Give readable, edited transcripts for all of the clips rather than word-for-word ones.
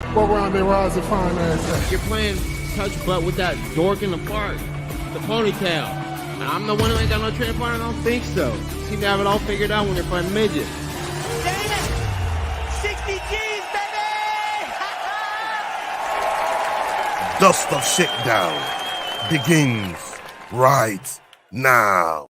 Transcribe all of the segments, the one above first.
What round they rise to finance? You're playing touch butt with that dork in the park, the ponytail. And I'm the one who ain't got no training partner? I don't think so. You seem to have it all figured out when you're fighting midgets. David! 60 G's, baby! Dust of Shakedown begins right now.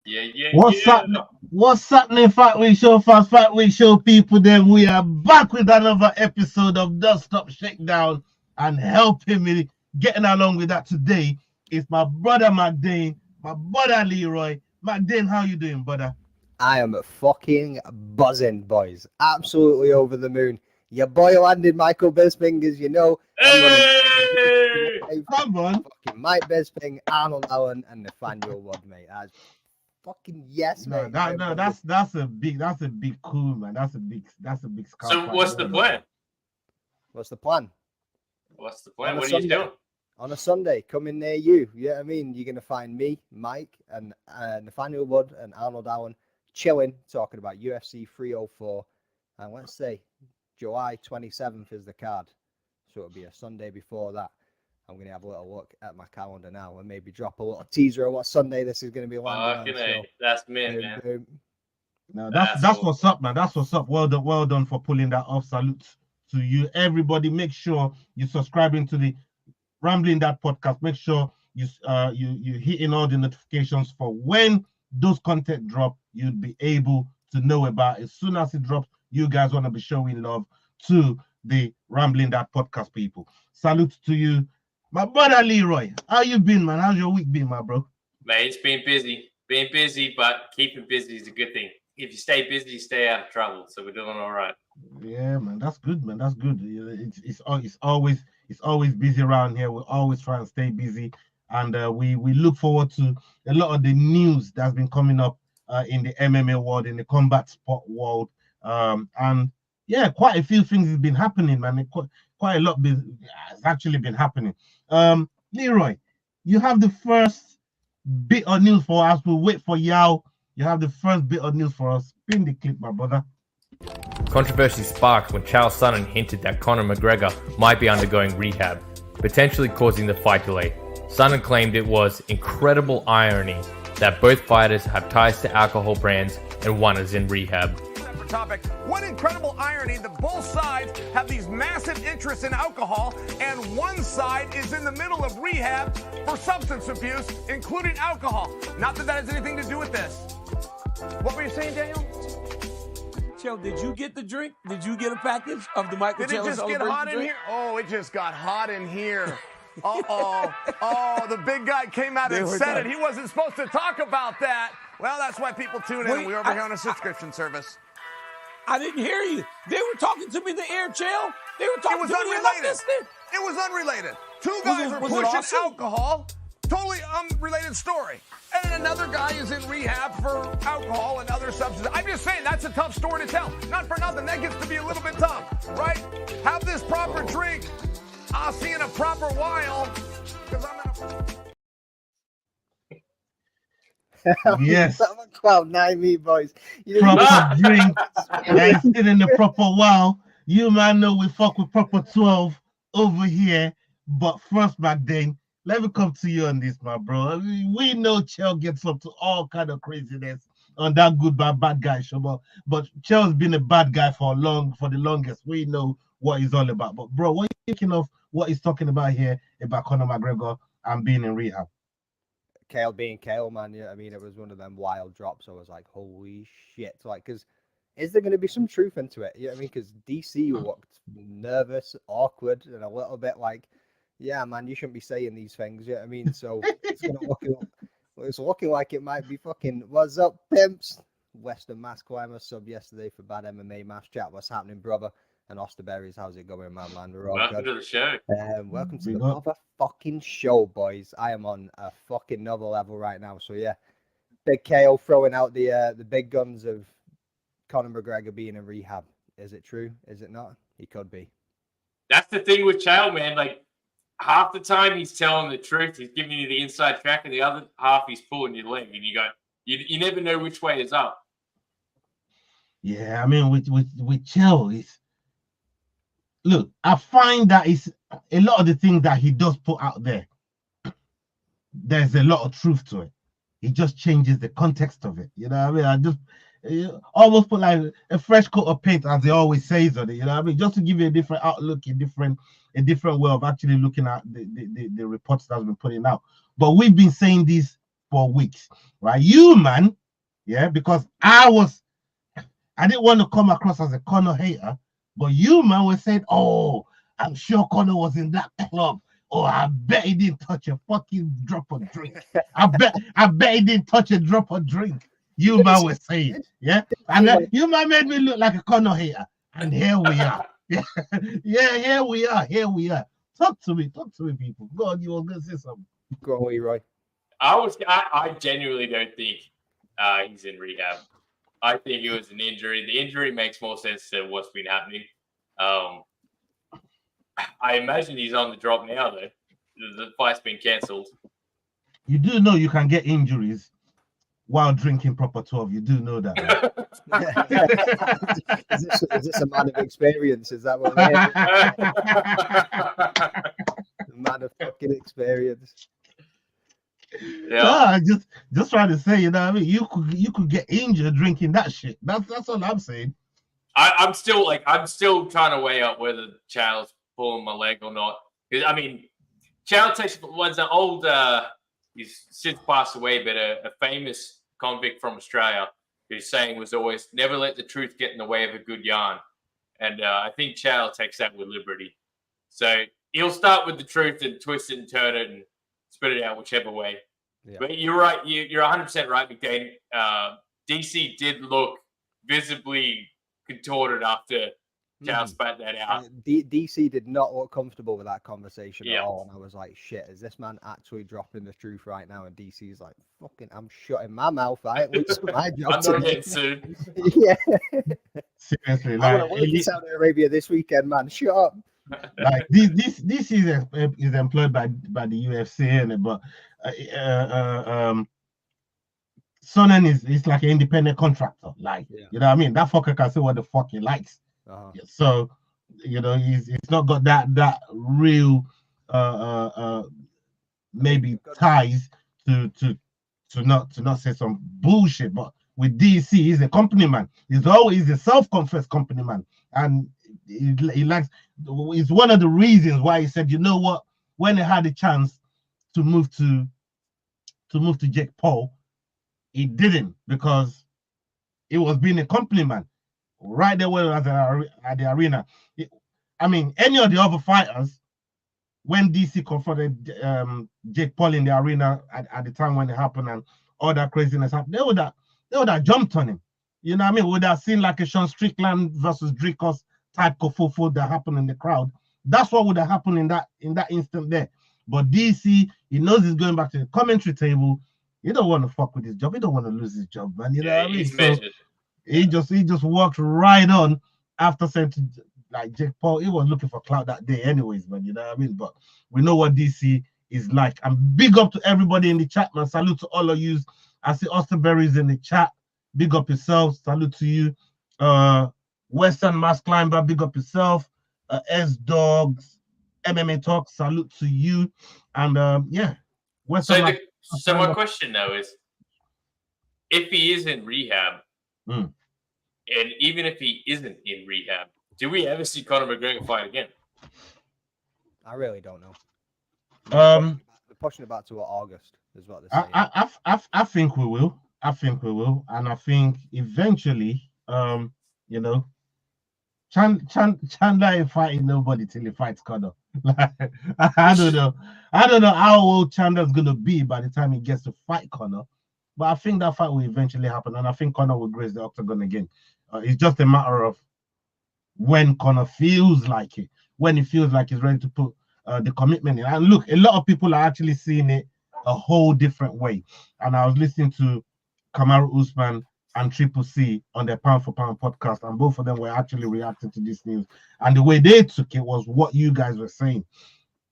What's happening, Fight Week Show fans, Fight Week Show people? Then we are back with another episode of Dust Up Shakedown, and helping me getting along with that today is my brother McDane, my brother Leroy. McDane, how you doing, brother? I am fucking buzzing, boys. Absolutely over the moon. Your boy landed Michael Bisping, as you know. Hey! Come on. Fucking Mike Bisping, Arnold Allen, and Nathaniel Wood, mate. That's fucking yes, mate. That's a big coup, man. That's a big scout. So what's the plan? What's the plan? What are you doing? On a Sunday, coming near you. Yeah, I mean, you're gonna find me, Mike, and Nathaniel Wood and Arnold Allen chilling, talking about UFC 304. And let's say July 27th is the card, so it'll be a Sunday before that. I'm going to have a little look at my calendar now and maybe drop a little teaser of what Sunday this is going to be landing on. So, that's mint, man. No, that's what's up, man. That's what's up. Well done for pulling that off. Salute to you. Everybody, make sure you're subscribing to the Rambling That podcast. Make sure you hitting all the notifications for when those content drop. You'd be able to know about it. As soon as it drops, you guys want to be showing love to the Rambling That podcast people. Salute to you. My brother Leroy, how you been, man? How's your week been, my bro? Man, it's been busy. Being busy, but keeping busy is a good thing. If you stay busy, you stay out of trouble. So we're doing all right. Yeah, man, that's good, man. That's good. It's always busy around here. We always try and stay busy, and we look forward to a lot of the news that's been coming up in the MMA world, in the combat sport world, and yeah, quite a few things have been happening, man. Quite a lot has actually been happening. Leroy, you have the first bit of news for us. We'll wait for Yao. You have the first bit of news for us. Spin the clip, my brother. Controversy sparked when Chael Sonnen hinted that Conor McGregor might be undergoing rehab, potentially causing the fight delay. Sonnen claimed it was incredible irony that both fighters have ties to alcohol brands and one is in rehab. Topic. What incredible irony that both sides have these massive interests in alcohol and one side is in the middle of rehab for substance abuse, including alcohol. Not that has anything to do with this. What were you saying, Daniel? Chael, did you get the drink? Did you get a package of the Michael Did it just get hot in here? Oh, it just got hot in here. Oh, the big guy came out and said it. He wasn't supposed to talk about that. Well, that's why people tune in. We're over here on a subscription service. I didn't hear you. They were talking to me in the air, Chael. They were talking to me. It was unrelated. Two guys were pushing alcohol. Totally unrelated story. And another guy is in rehab for alcohol and other substances. I'm just saying that's a tough story to tell. Not for nothing. That gets to be a little bit tough, right? Have this proper drink. I'll see you in a proper while. Because I'm in a... Yes. Cloud 9 me, boys. Proper drink. And still in the proper wow. You man know we fuck with proper 12 over here. But first, McDane, let me come to you on this, my bro. I mean, we know Chael gets up to all kind of craziness on that good bad guy show. But Chael's been a bad guy for the longest. We know what he's all about. But bro, what are you thinking of what he's talking about here about Conor McGregor and being in rehab? K.E.I.T.H being K.E.I.T.H, man. Yeah, I mean, it was one of them wild drops. I was like, holy shit. Like, because is there going to be some truth into it? You know what I mean? Because DC looked nervous, awkward, and a little bit like, yeah, man, you shouldn't be saying these things. You know what I mean? So it's looking like it might be fucking, what's up, pimps? Western Mass Climber sub yesterday for Bad MMA Mass Chat. What's happening, brother? And Osterberries, how's it going, man? We're all welcome to the show. Welcome to the motherfucking show, boys. I am on a fucking another level right now. So yeah, big KO throwing out the big guns of Conor McGregor being in rehab. Is it true? Is it not? He could be. That's the thing with Chael, man. Like half the time he's telling the truth, he's giving you the inside track, and the other half he's pulling your leg, and you never know which way is up. Yeah, I mean with Chael, look, I find that it's a lot of the things that he does put out there. There's a lot of truth to it. He just changes the context of it. You know what I mean? I just almost put like a fresh coat of paint, as he always says on it. You know what I mean? Just to give you a different outlook, a different way of actually looking at the reports that's been putting out. But we've been saying this for weeks, right? You, man, yeah, because I didn't want to come across as a Conor hater, but you, man, were saying, oh, I'm sure Conor was in that club. Oh, I bet he didn't touch a fucking drop of drink. I bet he didn't touch a drop of drink. You, man, was saying, yeah? And you, man, made me look like a Conor hater. And here we are. Yeah, here we are. Talk to me, people. Go on, you were going to say something. Go on, Roy. I genuinely don't think he's in rehab. I think it was an injury. The injury makes more sense than what's been happening. I imagine he's on the drop now, though. The fight's been cancelled. You do know you can get injuries while drinking proper 12. You do know that. Right? is this a man of experience? Is that what a man of fucking experience? Yeah, just trying to say, you know what I mean? You could get injured drinking that shit. That's all I'm saying. I'm still trying to weigh up whether Chow's pulling my leg or not. Because I mean, Chow was an old, he's since passed away, but a famous convict from Australia whose saying was always, never let the truth get in the way of a good yarn. And I think Chow takes that with liberty. So he'll start with the truth and twist it and turn it and spit it out whichever way. Yeah. But you're right. You're 100% right, McDane. DC did look visibly contorted after Chow spat that out. DC did not look comfortable with that conversation at all. And I was like, shit, is this man actually dropping the truth right now? And DC's like, fucking, I'm shutting my mouth. I ain't losing my job. I'm not getting sued. Yeah. Seriously, like, I'm in Saudi Arabia this weekend, man. Shut up. Like this is employed by the UFC, but Sonnen is like an independent contractor. Like, you know what I mean? That fucker can say what the fuck he likes. So, you know, he's not got that real maybe ties to not say some bullshit. But with DC, he's a company man. He's always a self-confessed company man, and he likes. It's one of the reasons why he said, you know what, when he had a chance to move to Jake Paul, he didn't, because it was being a company man right there at the arena. I mean, any of the other fighters, when DC confronted Jake Paul in the arena at the time when it happened and all that craziness happened, they would have jumped on him. You know what I mean? Would have seen like a Sean Strickland versus Dricos type kerfuffle that happened in the crowd. That's what would have happened in that instant there. But DC, he knows he's going back to the commentary table. He don't want to fuck with his job. He don't want to lose his job, man. You know what I mean? So he just walked right on after saying to like Jake Paul, he was looking for clout that day anyways, man. You know what I mean? But we know what DC is like. And big up to everybody in the chat, man. Salute to all of you. I see Austin Berry's in the chat. Big up yourself. Salute to you. Western Mass Climber, big up yourself. S Dogs, MMA Talk, salute to you. And yeah. Western so my question though is, if he is in rehab, and even if he isn't in rehab, do we ever see Conor McGregor fight again? I really don't know. They're pushing it back to August, is what they're saying. I think we will. And I think eventually, you know, Chandler ain't fighting nobody till he fights Conor. I don't know how old Chandler's gonna be by the time he gets to fight Conor, but I think that fight will eventually happen, and I think Conor will grace the octagon again. It's just a matter of when Conor feels like it, when he feels like he's ready to put the commitment in. And look, a lot of people are actually seeing it a whole different way. And I was listening to Kamaru Usman and Triple C on their Pound for Pound podcast, and both of them were actually reacting to this news. And the way they took it was what you guys were saying.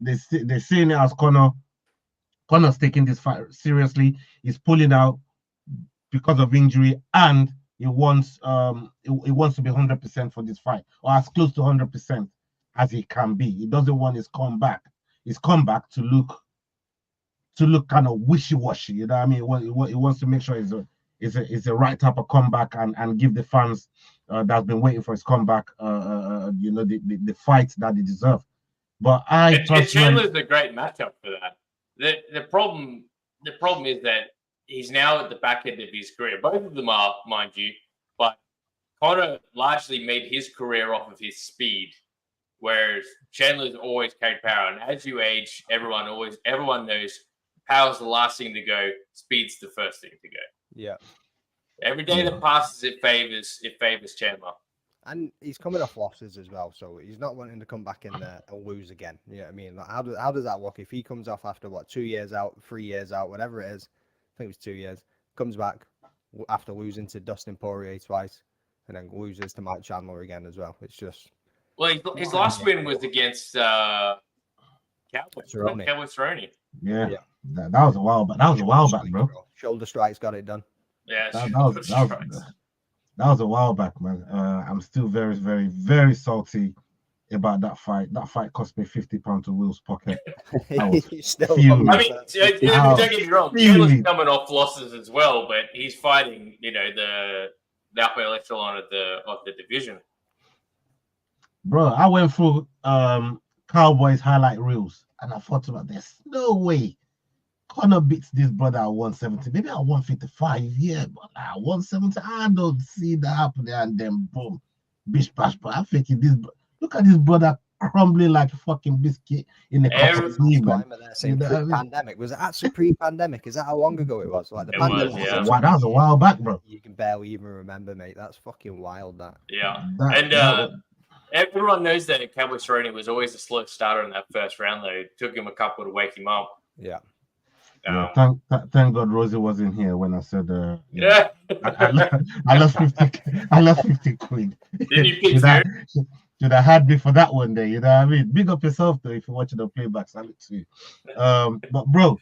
They're saying it as Conor's taking this fight seriously. He's pulling out because of injury, and he wants to be 100% for this fight, or as close to 100%. as it can be. He doesn't want his comeback to look kind of wishy-washy. You know what I mean? He wants to make sure it's a right type of comeback and give the fans that's been waiting for his comeback, the fight that they deserve. But Chandler's a great matchup for that. The problem is that he's now at the back end of his career. Both of them are, mind you, but Conor largely made his career off of his speed, whereas Chandler's always carried power. And as you age, everyone knows power's the last thing to go, speed's the first thing to go. Yeah. Every day that passes, it favors Chandler. And he's coming off losses as well, so he's not wanting to come back in there and lose again. You know what I mean? Like, how does that work? If he comes off after 2 years out, 3 years out, whatever it is, I think it was 2 years, comes back after losing to Dustin Poirier twice, and then loses to Mike Chandler again as well. It's just his last win was against Cowboy Cerrone. Yeah. That was a while back. That was a while back, bro. Shoulder strikes got it done. Yeah, that was a while back, man. I'm still very, very, very salty about that fight. That fight cost me £50 to Will's pocket. I mean, don't get me wrong. Taylor's coming off losses as well, but he's fighting, the upper echelon of the division. Bro, I went through Cowboys highlight reels, and I thought about there's no way Conor beats this brother at 170, maybe at 155, yeah, but at 170, I don't see that happening. And then boom, bish bash. But I'm thinking look at this brother crumbling like a fucking biscuit in the cup of tea, man. Pre-pandemic, was it actually pre-pandemic? Is that how long ago it was? Like the pandemic? Wow, that was a while back, bro. You can barely even remember, mate. That's fucking wild. That. Yeah, everyone knows that Cowboy Cerrone was always a slow starter in that first round. Though it took him a couple to wake him up. Yeah. Thank God Rosie wasn't here when I said I lost 50 quid. Did you pick should have had me for that one day, you know what I mean? Big up yourself though if you're watching the playback, salute to you. But bro,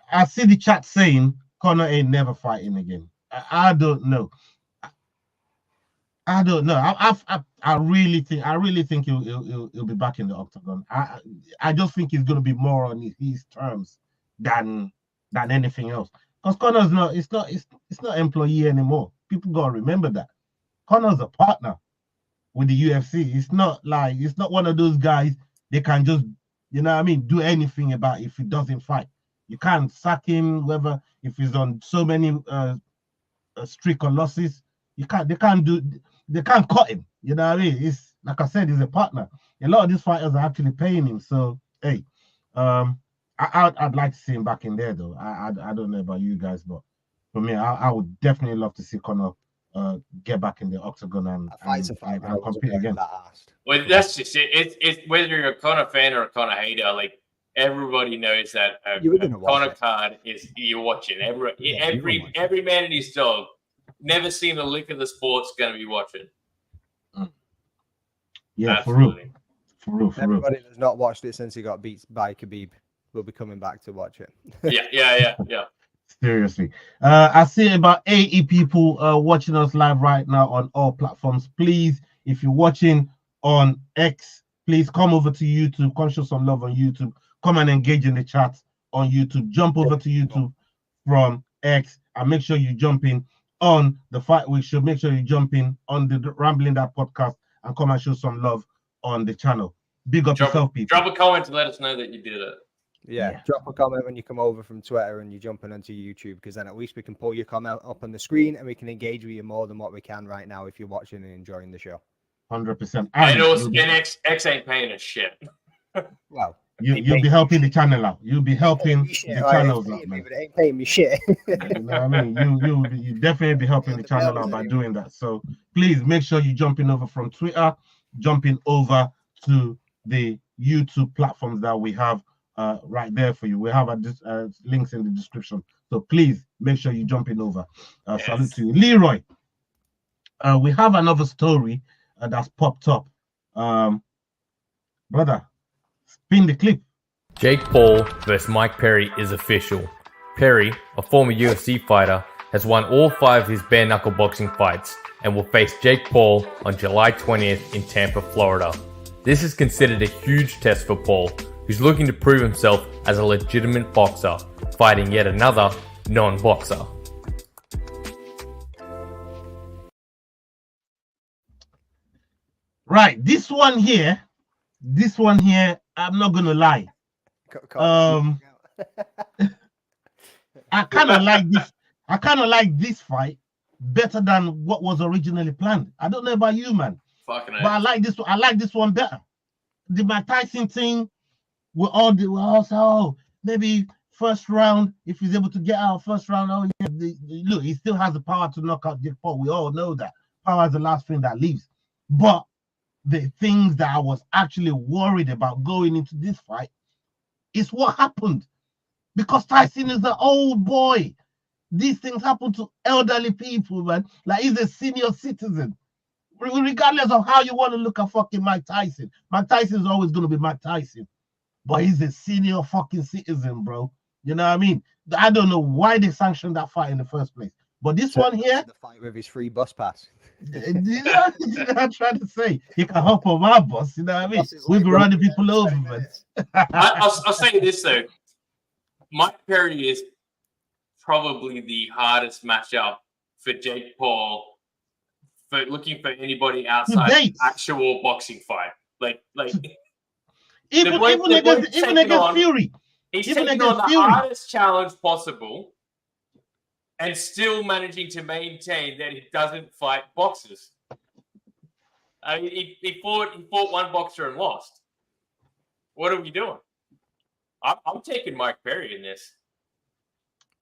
I see the chat saying Conor ain't never fighting again. I don't know. I really think he'll be back in the octagon. I just think he's gonna be more on his terms than anything else. Because Conor's it's not employee anymore. People gotta remember that. Conor's a partner with the UFC. It's not one of those guys they can just, you know what I mean, do anything about if he doesn't fight. You can't sack him, whether if he's on so many streak of losses. They can't cut him. You know what I mean? It's like I said, he's a partner. A lot of these fighters are actually paying him. So hey, I'd like to see him back in there though. I don't know about you guys, but for me, I would definitely love to see Conor get back in the octagon and compete again. Well, that's just it. It's whether you're a Conor fan or a Conor hater, like everybody knows that a Conor card is you're watching. Every man and his dog, never seen a lick of the sport's going to be watching. Yeah, absolutely. For real. Everybody that's not watched it since he got beat by Khabib will be coming back to watch it. Yeah. Seriously. I see about 80 people watching us live right now on all platforms. Please, if you're watching on X, please come over to YouTube. Come show some love on YouTube. Come and engage in the chat on YouTube. Jump over to YouTube from X and make sure you jump in on the Fight Week Show. Make sure you jump in on the Rambling That podcast and come and show some love on the channel. Big up yourself, people. Drop a comment to let us know that you did it. Yeah, drop a comment when you come over from Twitter and you're jumping onto YouTube, because then at least we can pull your comment up on the screen and we can engage with you more than what we can right now if you're watching and enjoying the show. 100%. And also, X ain't paying us shit. Well, you'll be helping the channel out. You'll be helping the channels out, man. But it ain't paying me shit. You know what I mean? You definitely be helping the channel out by doing that. So please make sure you jumping over from Twitter, jumping over to the YouTube platforms that we have right there for you. We have links in the description. So please make sure you jumping over. Salute to you. Leroy, we have another story that's popped up. Brother, spin the clip. Jake Paul versus Mike Perry is official. Perry, a former UFC fighter, has won all 5 of his bare knuckle boxing fights and will face Jake Paul on July 20th in Tampa, Florida. This is considered a huge test for Paul, who's looking to prove himself as a legitimate boxer, fighting yet another non-boxer. Right, this one here, I'm not gonna lie. I kind of like this. I kind of like this fight better than what was originally planned. I don't know about you, man, Fucking but I like this. I like this one better. The Mike Tyson thing, we're all saying, oh, maybe first round, if he's able to get out first round. Oh yeah, look, he still has the power to knock out Jake Paul. We all know that power is the last thing that leaves. But the things that I was actually worried about going into this fight is what happened, because Tyson is an old boy. These things happen to elderly people, man. Like, he's a senior citizen. Regardless of how you want to look at fucking Mike Tyson is always going to be Mike Tyson. But he's a senior fucking citizen, bro. You know what I mean? I don't know why they sanctioned that fight in the first place. But this one here, the fight with his free bus pass. you know what I'm trying to say? You can hop on my bus, you know what I mean? We'll be running people over, man. I'll say this, though. Mike Perry is probably the hardest matchup for Jake Paul for looking for anybody outside the actual boxing fight. Like even against Fury. He's taking on the hardest challenge possible and still managing to maintain that he doesn't fight boxers. I mean, he fought one boxer and lost. What are we doing? I'm taking Mike Perry in this.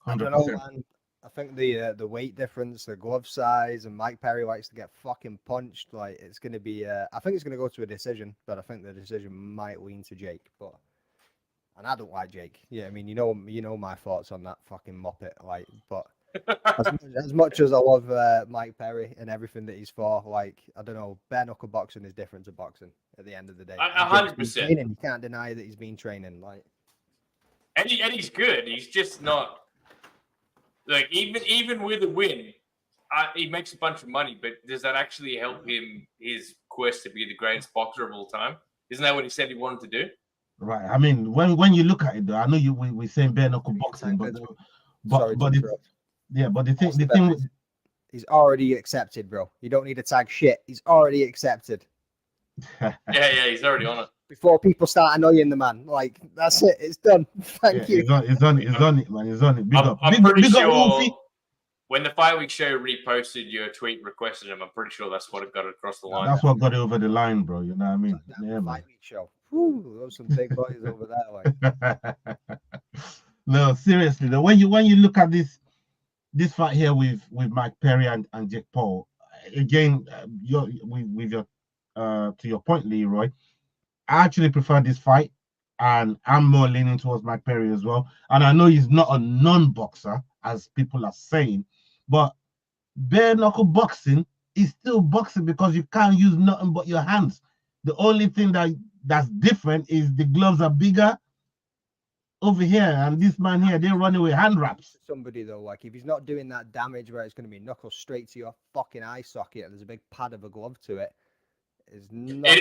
100%. I don't know, man. I think the weight difference, the glove size, and Mike Perry likes to get fucking punched. Like, it's going to be, I think it's going to go to a decision, but I think the decision might lean to Jake. And I don't like Jake. Yeah, I mean, you know my thoughts on that fucking muppet. Like, but as much as I love Mike Perry and everything that he's for, like, I don't know, bare knuckle boxing is different to boxing at the end of the day. 100%. You can't deny that he's been training. Like, and he's good. He's just not. Like, even with a win, he makes a bunch of money, but does that actually help him his quest to be the greatest boxer of all time? Isn't that what he said he wanted to do? Right. I mean, when you look at it, though, I know we're saying bare knuckle boxing, but the thing with, he's already accepted, bro. You don't need to tag shit. He's already accepted. yeah, he's already on it. Before people start annoying the man, like, that's it. It's done. Thank you. He's on it, man. He's on it. I'm pretty sure when the Fight Week show reposted your tweet, requested him, I'm pretty sure that's what got it across the line. That's what got it over the line, bro. You know what I mean? Yeah, man. Fight Week show. Whew, those some big boys over there. Like. No, seriously, though, when you look at this fight here with Mike Perry and Jake Paul, again, to your point, Leroy, I actually prefer this fight, and I'm more leaning towards Mike Perry as well. And I know he's not a non-boxer, as people are saying, but bare knuckle boxing is still boxing because you can't use nothing but your hands. The only thing that's different is the gloves are bigger over here, and this man here, they're running with hand wraps. Somebody though, like, if he's not doing that damage where it's going to be knuckles straight to your fucking eye socket, and there's a big pad of a glove to it, is not.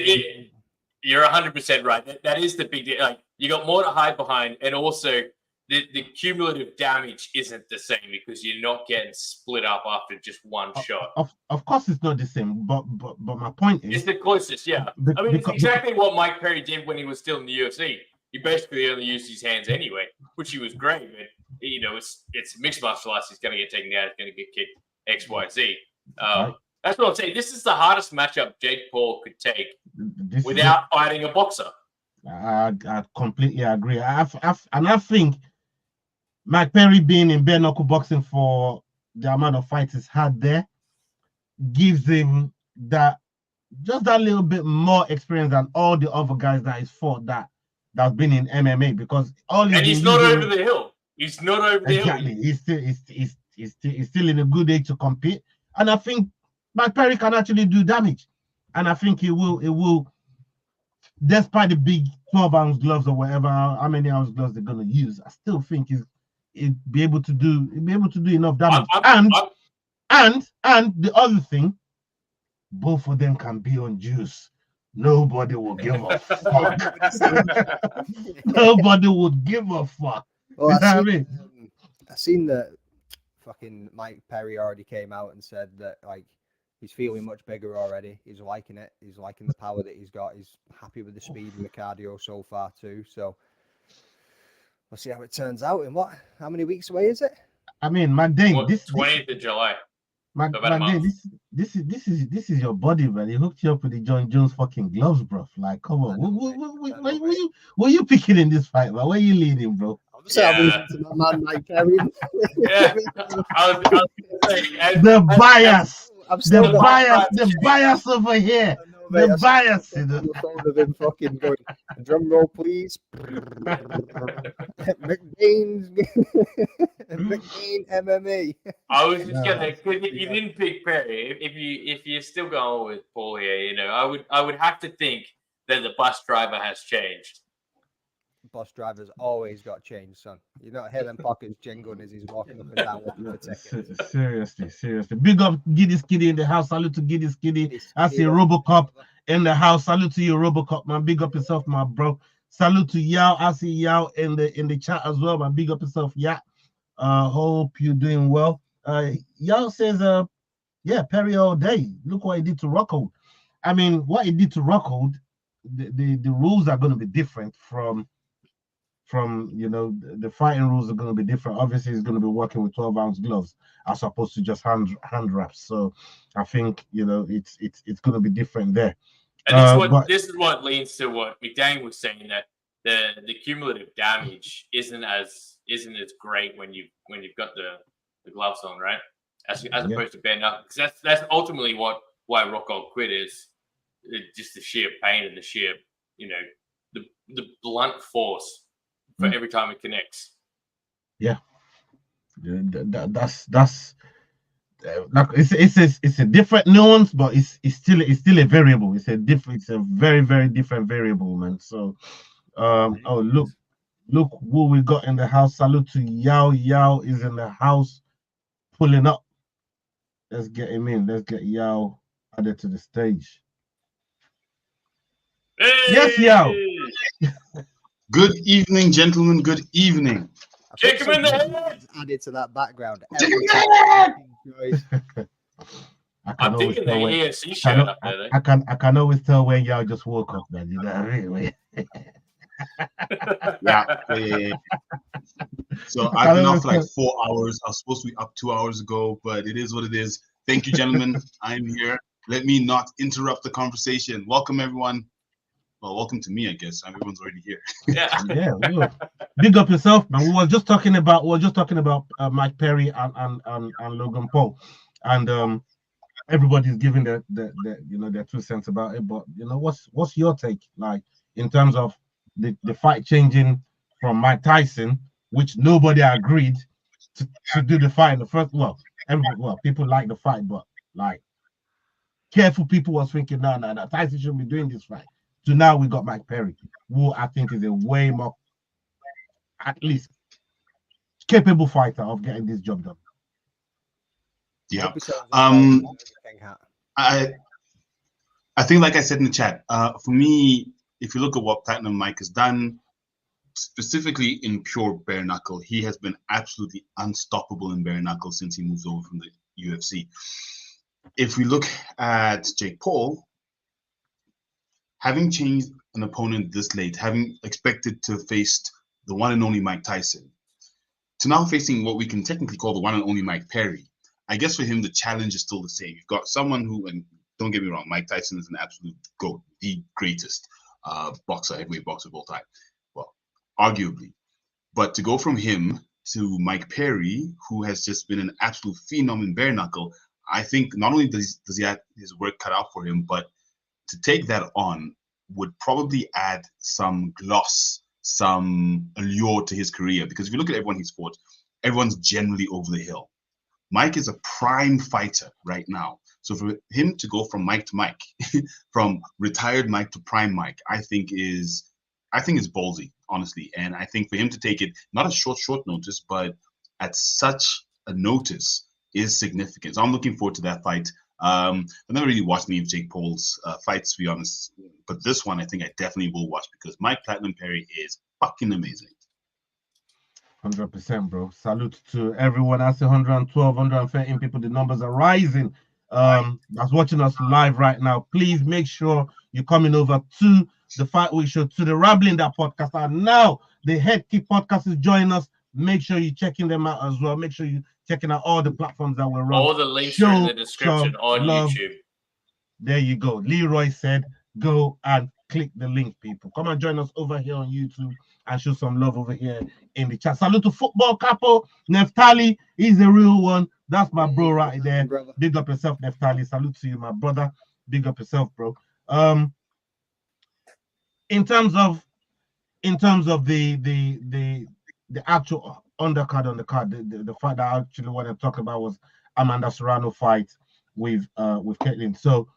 You're 100% right. That is the big deal. Like, you got more to hide behind, and also the cumulative damage isn't the same because you're not getting split up after just one shot. Of course, it's not the same. But my point is, it's the closest. Yeah, I mean, it's exactly what Mike Perry did when he was still in the UFC. He basically only used his hands anyway, which he was great. But it's mixed martial arts. He's going to get taken down. He's going to get kicked. X, Y, Z. Right. That's what I'm saying. This is the hardest matchup Jake Paul could take without fighting a boxer. I completely agree. I think Mike Perry being in bare knuckle boxing for the amount of fights he's had there gives him that little bit more experience than all the other guys that he's fought that's been in MMA, because he's not over the hill. He's not over the hill. He's still in a good age to compete, and I think Mike Perry can actually do damage, and I think he will, despite the big 12-ounce gloves or whatever, how many ounce gloves they're gonna use. I still think he'll be able to do enough damage. And the other thing, both of them can be on juice. nobody will give a fuck. Nobody would give a fuck. Well, You know what I mean? I seen that fucking Mike Perry already came out and said that like he's feeling much bigger already. He's liking it. He's liking the power that he's got. He's happy with the speed and the cardio so far too. So we'll see how it turns out. And how many weeks away is it? I mean, my day. This 20th of July. My day. This is your body, man. He hooked you up with the John Jones fucking gloves, bro. Like, come on. What you picking in this fight, man? Where you leading, bro? I'm losing to my man Mike Perry. Yeah. I was gonna say, The bias. The bias over here. The bias. On the phone of him fucking going, drum roll, please. McBain MMA. I was just gonna, because you didn't pick Perry. If you're still going with Paul here, you know, I would have to think that the bus driver has changed. Bus drivers always got changed, son. You don't hear them pockets jingling as he's walking up and down looking for tickets. Seriously. Big up Giddy Skiddy in the house. Salute to Giddy Skiddy. I see Robocop in the house. Salute to you, Robocop, man. Big up yourself, my bro. Salute to Yao. I see Yao in the chat as well, man. Big up yourself, yeah. Hope you're doing well. Yao says, Perry all day. Look what he did to Rockhold. I mean, what he did to Rockhold, the rules are going to be different from you know, the fighting rules are going to be different. Obviously, he's going to be working with 12-ounce gloves as opposed to just hand wraps. So I think, you know, it's going to be different there. And this is what leads to what McDang was saying, that the cumulative damage isn't as great when you've got the gloves on, right? As opposed to bare knuckle, because that's ultimately why Rockhold quit is just the sheer pain and the sheer, you know, the blunt force for every time it connects. Yeah, that's like it's a different nuance, but it's still a variable. It's a very, very different variable, man. So look who we got in the house. Salute to Yao. Yao is in the house pulling up. Let's get him in. Let's get Yao added to the stage. Hey! Yes, Yao. Good evening, gentlemen. Good evening. Kick him in the head. Added to that background. I'm thinking the AFC shirt up there. I can always tell when Yao just woke up, man. You know what I mean? Yeah. So I've been off for like 4 hours. I was supposed to be up 2 hours ago, but it is what it is. Thank you, gentlemen. I'm here. Let me not interrupt the conversation. Welcome, everyone. Well, welcome to me, I guess. Everyone's already here. Yeah. Big up yourself, man. We were just talking about Mike Perry and Logan Paul, and everybody's giving their you know, their 2 cents about it. But you know, what's your take, like, in terms of the fight changing from Mike Tyson, which nobody agreed to do the fight in the first. Well, people like the fight, but like careful people was thinking, no, Tyson shouldn't be doing this fight. So now we got Mike Perry, who I think is a way more, at least, capable fighter of getting this job done. Yeah. I think, like I said in the chat, for me, if you look at what Platinum Mike has done, specifically in pure bare knuckle, he has been absolutely unstoppable in bare knuckle since he moved over from the UFC. If we look at Jake Paul, having changed an opponent this late, having expected to face the one and only Mike Tyson, to now facing what we can technically call the one and only Mike Perry, I guess for him, the challenge is still the same. You've got someone who, and don't get me wrong, Mike Tyson is an absolute GOAT, the greatest heavyweight boxer of all time. Well, arguably. But to go from him to Mike Perry, who has just been an absolute phenom in bare knuckle, I think not only does he have his work cut out for him, but to take that on would probably add some gloss, some allure to his career. Because if you look at everyone he's fought, everyone's generally over the hill. Mike is a prime fighter right now. So for him to go from Mike to Mike, from retired Mike to prime Mike, I think is ballsy, honestly. And I think for him to take it, not at short notice, but at such a notice is significant. So I'm looking forward to that fight. I never really watched any of Jake Paul's fights, to be honest. But this one, I think I definitely will watch because Mike Platinum Perry is fucking amazing. 100%, bro. Salute to everyone. I see 112, 113 people. The numbers are rising. That's watching us live right now. Please make sure you're coming over to the Fight Week Show, to the Rambling That podcast. And now the Head Kick podcast is joining us. Make sure you're checking them out as well. Make sure you're checking out all the platforms that we're on. All the links are in the description on YouTube. There you go. Leroy said, go and click the link, people. Come and join us over here on YouTube and show some love over here in the chat. Salute to Football Capo. Neftali, he's the real one. That's my bro right there. Big up yourself, Neftali. Salute to you, my brother. Big up yourself, bro. In terms of the actual undercard on the card, the fight that I actually want to talk about was Amanda Serrano fight with Caitlin. So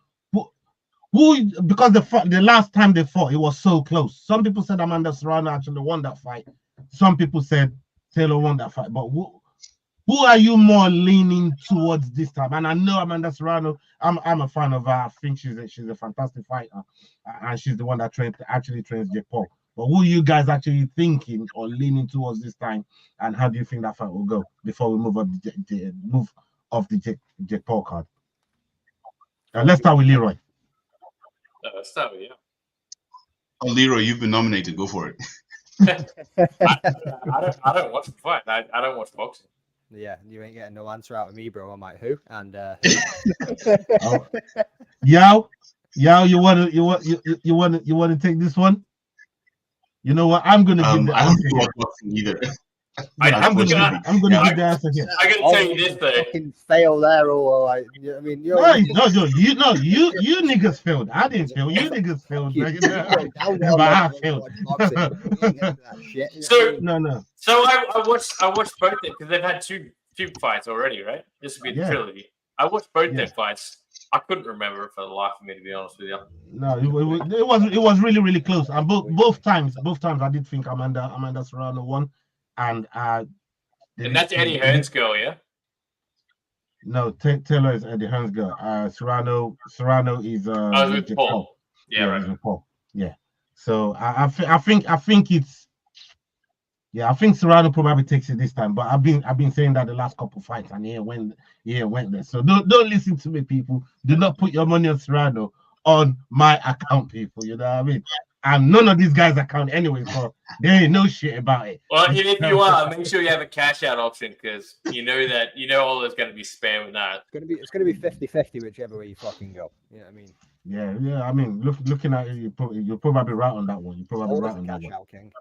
who, because the last time they fought, it was so close. Some people said Amanda Serrano actually won that fight. Some people said Taylor won that fight. But who are you more leaning towards this time? And I know Amanda Serrano, I'm a fan of her. I think she's a fantastic fighter, and she's the one that actually trains Jake Paul. But who are you guys actually thinking or leaning towards this time? And how do you think that fight will go before we move off the Jake Paul card? Let's start with Leroy. Let's start with you. Oh, Leroy, you've been nominated. Go for it. I don't watch the fight. I don't watch boxing. Yeah, you ain't getting no answer out of me, bro. I'm like, who? And Yao, you want to take this one? You know what? I'm gonna give the I don't answer think here. boxing either. I'm gonna give the answer here. I gotta tell you this though. Fucking fail there, or like, I mean, you niggas failed. I didn't fail. You niggas failed. But I failed. So I watched both them because they've had two fights already, right? This would be the trilogy. I watched both their fights. I couldn't remember for the life of me, to be honest with you. No, it was really, really close. And both times I did think Amanda Serrano won, and that's Eddie Hearn's girl, yeah. No, Taylor is Eddie Hearn's girl. Serrano is with Paul. Yeah, right. With Paul. Yeah. So I think it's. Yeah, I think Serrano probably takes it this time, but I've been saying that the last couple fights, and he went there. So don't listen to me, people. Do not put your money on Serrano on my account, people. You know what I mean? And none of these guys' account anyway, so there ain't no shit about it. Well, if you are, make sure you have a cash out option because you know all there's going to be spam with that. It's gonna be 50-50 whichever way you fucking go. You know what I mean? Yeah. I mean, looking at it, you're probably right on that one. You're probably right on that one. Out, King.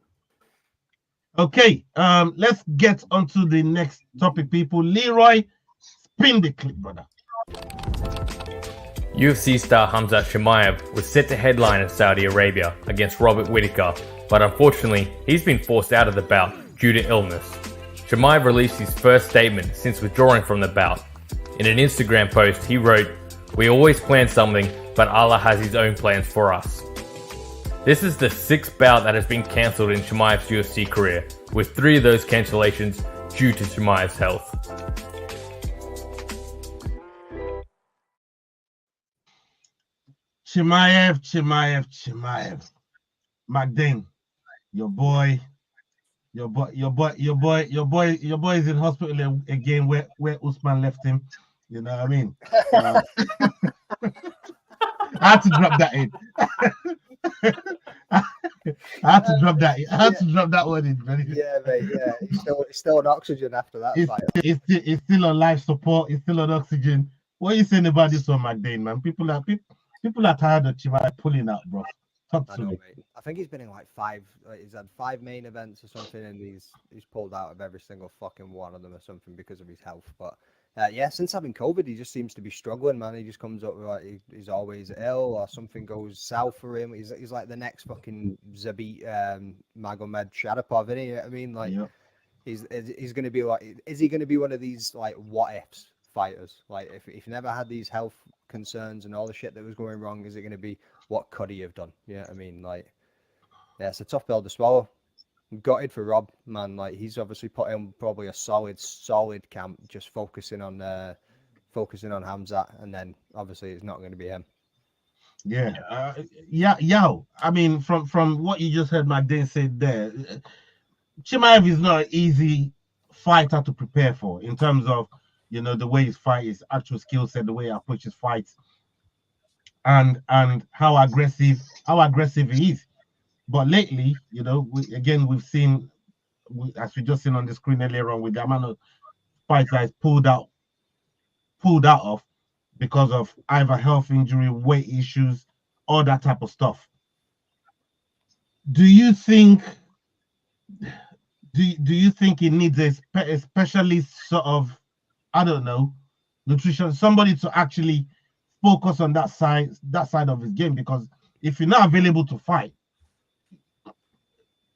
Okay, let's get onto the next topic, people. Leroy, spin the clip, brother. UFC star Khamzat Chimaev was set to headline in Saudi Arabia against Robert Whittaker, but unfortunately, he's been forced out of the bout due to illness. Chimaev released his first statement since withdrawing from the bout. In an Instagram post, he wrote, "We always plan something, but Allah has his own plans for us." This is the 6th bout that has been cancelled in Chimaev's UFC career, with 3 of those cancellations due to Chimaev's health. Chimaev. McDane, your boy is in hospital again where Usman left him. You know what I mean? I had to drop that in. I had to drop that one in. Yeah, mate. Yeah, he's still on oxygen after that fight. He's still on life support. He's still on oxygen. What are you saying about this one, McDane, man? People are tired of Chimaev pulling out, bro. Talk to me. Mate. I think he's been in like 5. He's had 5 main events or something, and he's pulled out of every single fucking one of them or something because of his health. But since having COVID, he just seems to be struggling, man. He just comes up with like he's always ill or something goes south for him. He's like the next fucking Zabit Magomed Sharapov, isn't he? You know what I mean, like he's going to be like, is he going to be one of these like what ifs fighters? Like if he never had these health concerns and all the shit that was going wrong, is it going to be what could he have done? Yeah, you know I mean, like, yeah, it's a tough pill to swallow. Gutted for Rob, man. Like he's obviously put in probably a solid camp, just focusing on focusing on Hamzat, and then obviously it's not going to be him. Yo. I mean, from what you just heard McDane said there, Chimaev is not an easy fighter to prepare for in terms of, you know, the way his fight, his actual skill set, the way he approaches fights, and how aggressive he is. But lately, you know, we've seen, as we just seen on the screen earlier on, with the amount of fights that is pulled out of because of either health injury, weight issues, all that type of stuff. Do you think he needs a specialist sort of, I don't know, nutrition, somebody to actually focus on that side of his game? Because if you're not available to fight,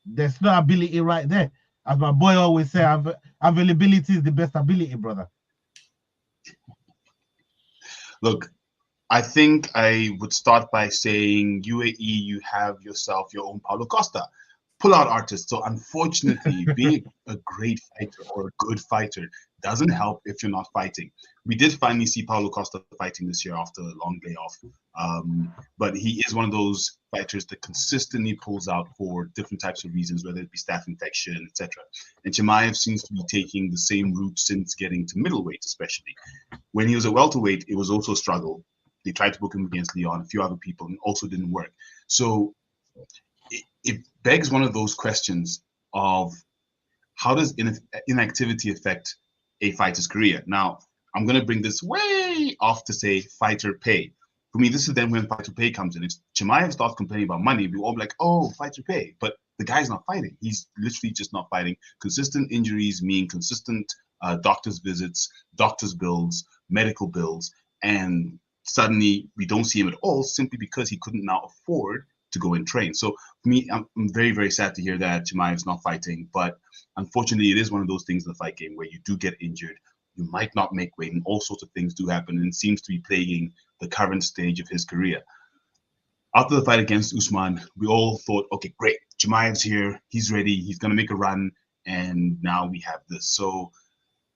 there's no ability right there. As my boy always say, availability is the best ability, brother. Look, I think I would start by saying UAE, you have yourself your own Paulo Costa, pull-out artist. So unfortunately, being a great fighter or a good fighter doesn't help if you're not fighting. We did finally see Paulo Costa fighting this year after a long layoff, but he is one of those fighters that consistently pulls out for different types of reasons, whether it be staph infection, etc. And Chimaev seems to be taking the same route since getting to middleweight, especially. When he was a welterweight, it was also a struggle. They tried to book him against Leon, a few other people, and also didn't work. So it begs one of those questions of how does inactivity affect a fighter's career? Now, I'm going to bring this way off to say fighter pay. For me, this is then when fighter pay comes in. If Chimaev starts complaining about money, we all be like, oh, fighter pay. But the guy's not fighting. He's literally just not fighting. Consistent injuries mean consistent doctor's visits, doctor's bills, medical bills, and suddenly we don't see him at all simply because he couldn't now afford to go and train. So for me, I'm very, very sad to hear that Chimaev's not fighting, but unfortunately it is one of those things in the fight game where you do get injured, you might not make weight, and all sorts of things do happen, and it seems to be plaguing the current stage of his career. After the fight against Usman, we all thought, okay, great, Chimaev's here, he's ready, he's going to make a run, and now we have this. So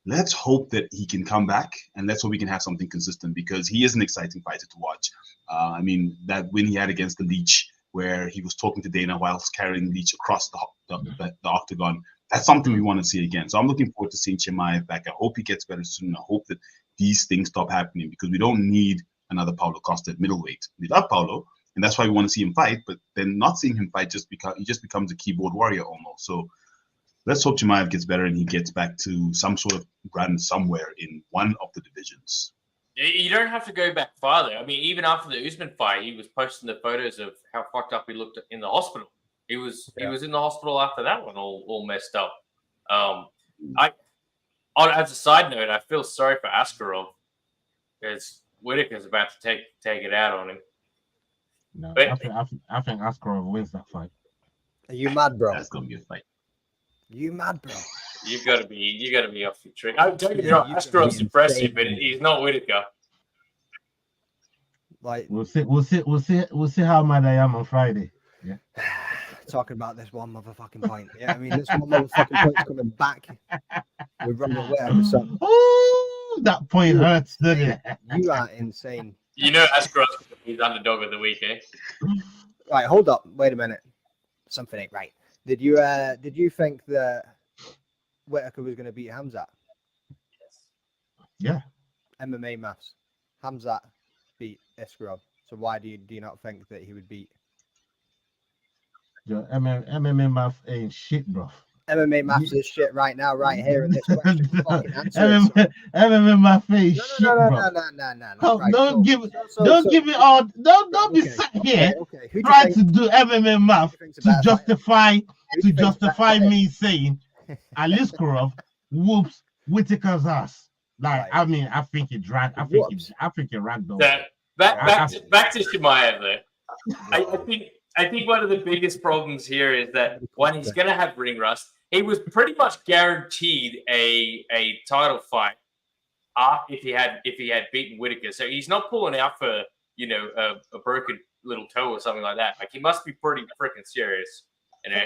let's hope that he can come back, and let's hope we can have something consistent, because he is an exciting fighter to watch. I mean, that win he had against the Leech, where he was talking to Dana whilst carrying Leech across the octagon, that's something we want to see again. So I'm looking forward to seeing Chimaev back. I hope he gets better soon. I hope that these things stop happening, because we don't need another Paulo Costa at middleweight. We love Paulo, and that's why we want to see him fight, but then not seeing him fight he just becomes a keyboard warrior almost. So let's hope Chimaev gets better and he gets back to some sort of run somewhere in one of the divisions. You don't have to go back farther. I mean, even after the Usman fight, he was posting the photos of how fucked up he looked in the hospital. He was in the hospital after that one, all messed up. As a side note, I feel sorry for Askarov, because Whitaker's about to take it out on him. No, but, I think Askarov wins that fight. Are you mad, bro? That's gonna be a fight. You mad, bro? You got to be off your trick. Don't get me wrong, Askarov's impressive, but he's not Whitaker. Like, we'll see how mad I am on Friday. Yeah. Talking about this one motherfucking point. Yeah, I mean, this one motherfucking point's coming back. We're running away. So, that point hurts, doesn't it? You are insane. You know, Askarov is underdog of the week, eh? Right, hold up. Wait a minute. Something ain't right. Did you think that Whitaker was going to beat Hamzat? Yes. Yeah. MMA maths. Hamzat beat Askarov. So why do you not think that he would beat? Your MMA maths ain't shit, bro. MMA maths is shit right now, right here in this question. MMA maths ain't shit, bro. No. Don't give it all. Don't be sat here trying to do MMA math to justify me saying Askarov whoops Whitaker's ass. Like, I mean, I think he dragged. I think he ragged on. Back to Chimaev though. I think one of the biggest problems here is that one, he's going to have ring rust. He was pretty much guaranteed a title fight if he had beaten Whitaker. So he's not pulling out for a broken little toe or something like that. Like, he must be pretty freaking serious.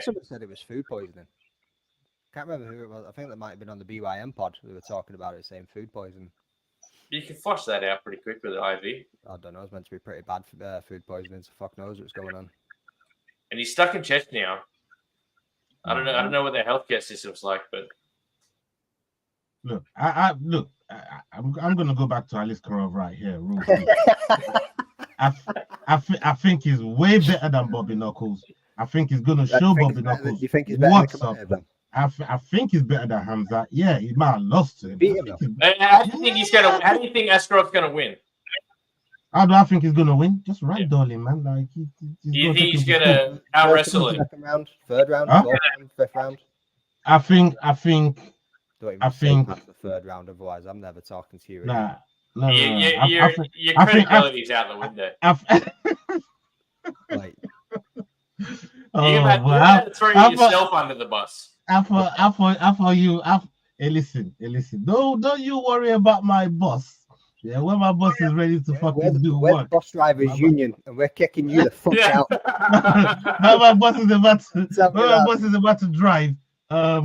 Someone said it was food poisoning. Can't remember who it was. I think that might have been on the BYM pod. We were talking about it, saying food poisoning. You can flush that out pretty quick with an IV. I don't know. It's meant to be pretty bad for food poisoning. So fuck knows what's going on. And he's stuck in Czech now. I don't know what their healthcare system's like, but Look, I'm gonna go back to Alice Karov right here. Real quick. I think he's way better than Bobby Knuckles. I think he's gonna show Bobby Knuckles. You think he's better what's than up. Chimaev, then? I think he's better than Hamza. Yeah, he might have lost to him. Beat him, how do you think he's gonna? How do you think Askarov's gonna win? How do I think he's gonna win? Just ragdoll him, man. Like You think he's gonna out wrestle him? Second round, third round, Huh? fourth round, fifth round. I think. Don't even I say think- past the third round, otherwise I'm never talking to you. Nah. No. Your credibility's out the window. Like, You're about to throw yourself under the bus. For you. Hey, listen. Don't you worry about my boss. Yeah, when my boss is ready to fucking do we're work. the bus drivers union, and we're kicking you the fuck out. When my boss is about to drive,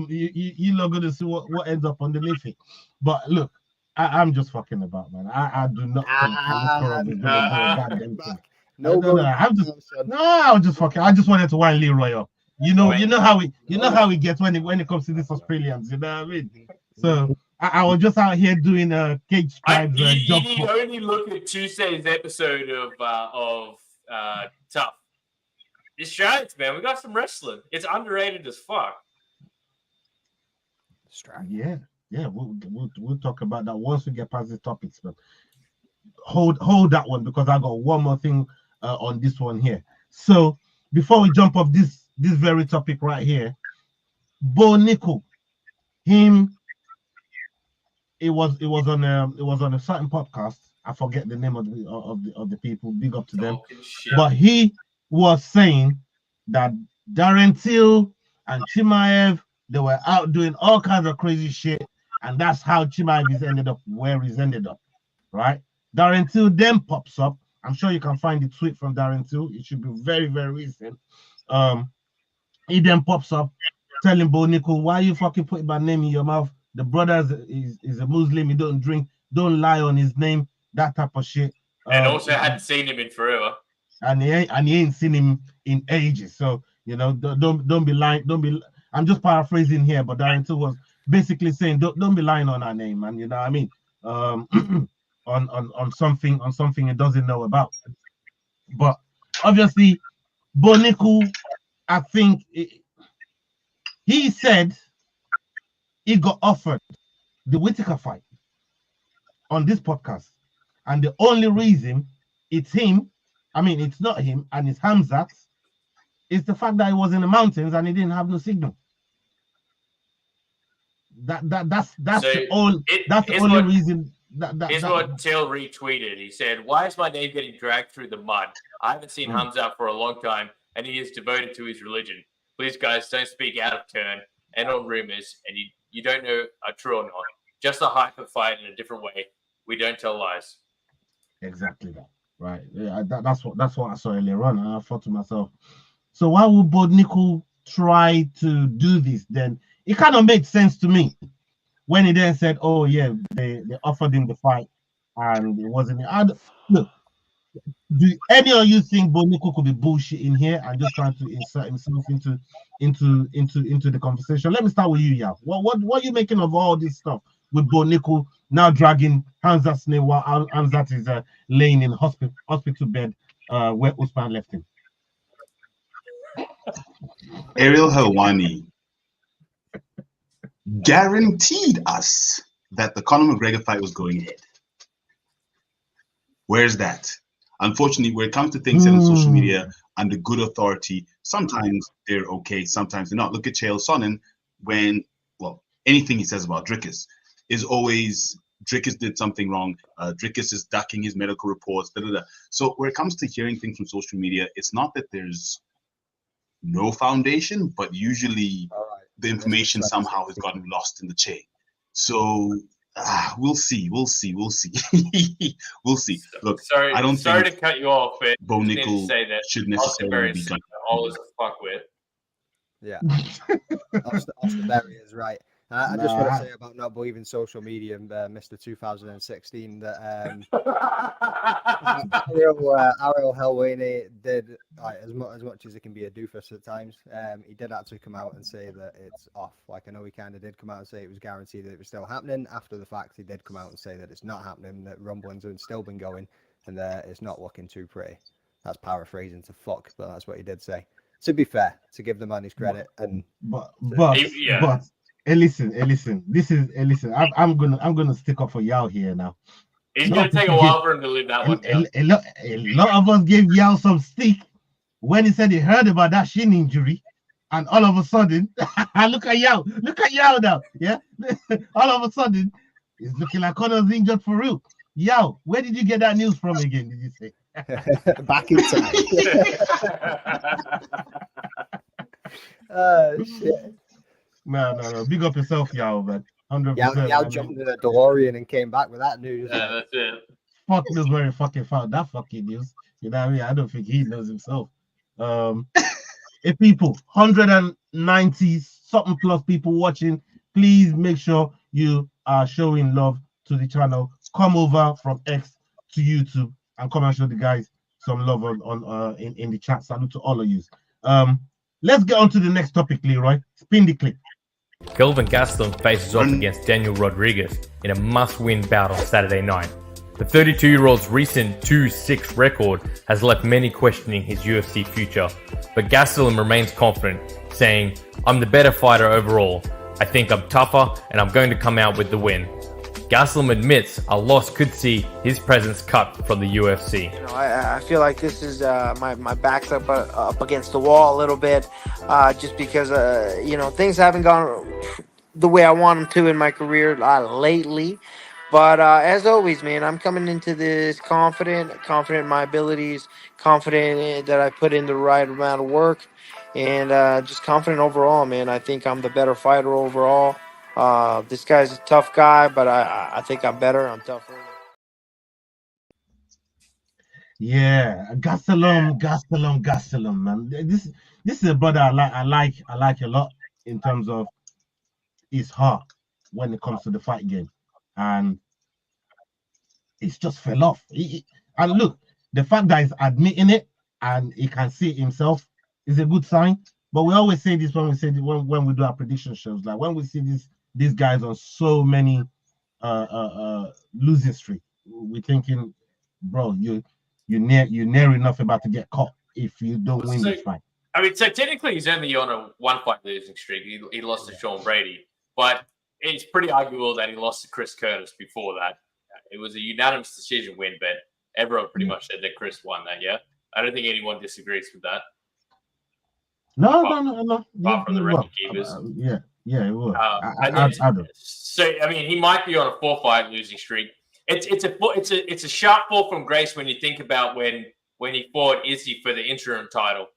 you're not gonna see what ends up on the leafy. But look, I'm just fucking about, man. I do not think Alice Karov is gonna do a goddamn thing. No, I was just fucking. I just wanted to wind Leroy up. You know how he gets when it comes to these Australians. You know what I mean? So I was just out here doing K.E.I.T.H. tribes job. You only look at Tuesday's episode of Tough. It's Giants, man. We got some wrestling. It's underrated as fuck. Yeah. We'll talk about that once we get past these topics. But hold that one because I got one more thing on this one here. So before we jump off this very topic right here, Bo Nickel, him. It was on a certain podcast. I forget the name of the people. Big up to them. But he was saying that Darren Till and Chimaev, they were out doing all kinds of crazy shit, and that's how Chimaev has ended up where he's ended up, right? Darren Till then pops up. I'm sure you can find the tweet from Darren Till. It should be very, very recent. He then pops up telling Bo Nickel, why are you fucking putting my name in your mouth? The brother is a Muslim. He don't drink. Don't lie on his name. That type of shit. And also hadn't seen him in forever. And he ain't seen him in ages. So don't be lying. I'm just paraphrasing here, but Darren Till was basically saying don't be lying on our name, man. You know what I mean? On something it doesn't know about. But obviously, Bo Nickel, I think he said he got offered the Whittaker fight on this podcast. And the only reason it's not him, and it's Hamzat, is the fact that he was in the mountains and he didn't have no signal. That's the only reason. Here's what Till retweeted. He said, "Why is my name getting dragged through the mud? I haven't seen Hamzat for a long time, and he is devoted to his religion. Please, guys, don't speak out of turn and on rumors, and you don't know are true or not. Just a hyper fight in a different way. We don't tell lies." Exactly that, right? Yeah, that's what I saw earlier on, and I thought to myself, so why would Bo Nickel try to do this? Then it kind of made sense to me when he then said, "Oh yeah, they offered him the fight, and it wasn't." Look, do any of you think Bo Nickel could be bullshitting here and just trying to insert himself into the conversation? Let me start with you, Yav. What are you making of all this stuff with Bo Nickel now dragging Hamzat's name while Hamzat is laying in hospital bed where Usman left him? Ariel Helwani guaranteed us that the Conor McGregor fight was going ahead. Where's that? Unfortunately, when it comes to things said on social media under good authority, sometimes they're okay, sometimes they're not. Look at Chael Sonnen anything he says about Drickus is always Drickus did something wrong. Drickus is ducking his medical reports. So when it comes to hearing things from social media, it's not that there's no foundation, but usually the information somehow has gotten lost in the chain. So we'll see. We'll see. We'll see. Look, I don't think to cut you off, but Bo Nickel should necessarily be done. Always a fuck with. Yeah, Austin Berry is right. I just want to say about not believing social media, Mr. 2016, that Ariel Helwani did, as much as it can be a doofus at times, he did actually come out and say that it's off. Like, I know he kind of did come out and say it was guaranteed that it was still happening. After the fact, he did come out and say that it's not happening, that rumblings have still been going, and that it's not looking too pretty. That's paraphrasing to fuck, but that's what he did say. To be fair, to give the man his credit, but hey, listen. This is listen. I'm gonna stick up for Yao here now. He's gonna take a while for him to live that one down. A lot of us gave Yao some stick when he said he heard about that shin injury, and all of a sudden, look at Yao now. Yeah, all of a sudden, it's looking like Connor's injured for real. Yao, where did you get that news from again? Did you say? Back in time. Shit. No. Big up yourself, Yao, man. 100%. Yao jumped in a DeLorean and came back with that news. Yeah, that's it. Fuck knows where he fucking found that fucking news. You know what I mean? I don't think he knows himself. If people, 190 something plus people watching, please make sure you are showing love to the channel. Come over from X to YouTube and come and show the guys some love in the chat. Salute to all of you. Let's get on to the next topic, Leroy. Spin the clip. Kelvin Gastelum faces off against Daniel Rodriguez in a must-win bout on Saturday night. The 32-year-old's recent 2-6 record has left many questioning his UFC future, but Gastelum remains confident, saying, "I'm the better fighter overall. I think I'm tougher and I'm going to come out with the win." Gastelum admits a loss could see his presence cut from the UFC. You know, I feel like this is my back's up against the wall a little bit, just because you know, things haven't gone the way I want them to in my career lately. But as always, man, I'm coming into this confident in my abilities, confident that I put in the right amount of work, and just confident overall, man. I think I'm the better fighter overall. This guy's a tough guy, but I think I'm better. I'm tougher. Yeah, Gastelum, man. This is a brother I like a lot in terms of his heart when it comes to the fight game, and it's just fell off. And look, the fact that he's admitting it and he can see it himself is a good sign. But we always say this when we do our prediction shows, like when we see these guys on so many losing streak, we're thinking, bro, you're near enough about to get caught if you don't win this fight. I mean, so technically he's only on a one-fight losing streak. He lost to Sean Brady, but it's pretty arguable that he lost to Chris Curtis before that. It was a unanimous decision win, but everyone pretty much said that Chris won that, yeah? I don't think anyone disagrees with that. No. Apart from the record keepers. Yeah, it was. I don't. So, I mean, he might be on a 4-fight losing streak. It's a sharp fall from grace when you think about when he fought Izzy for the interim title.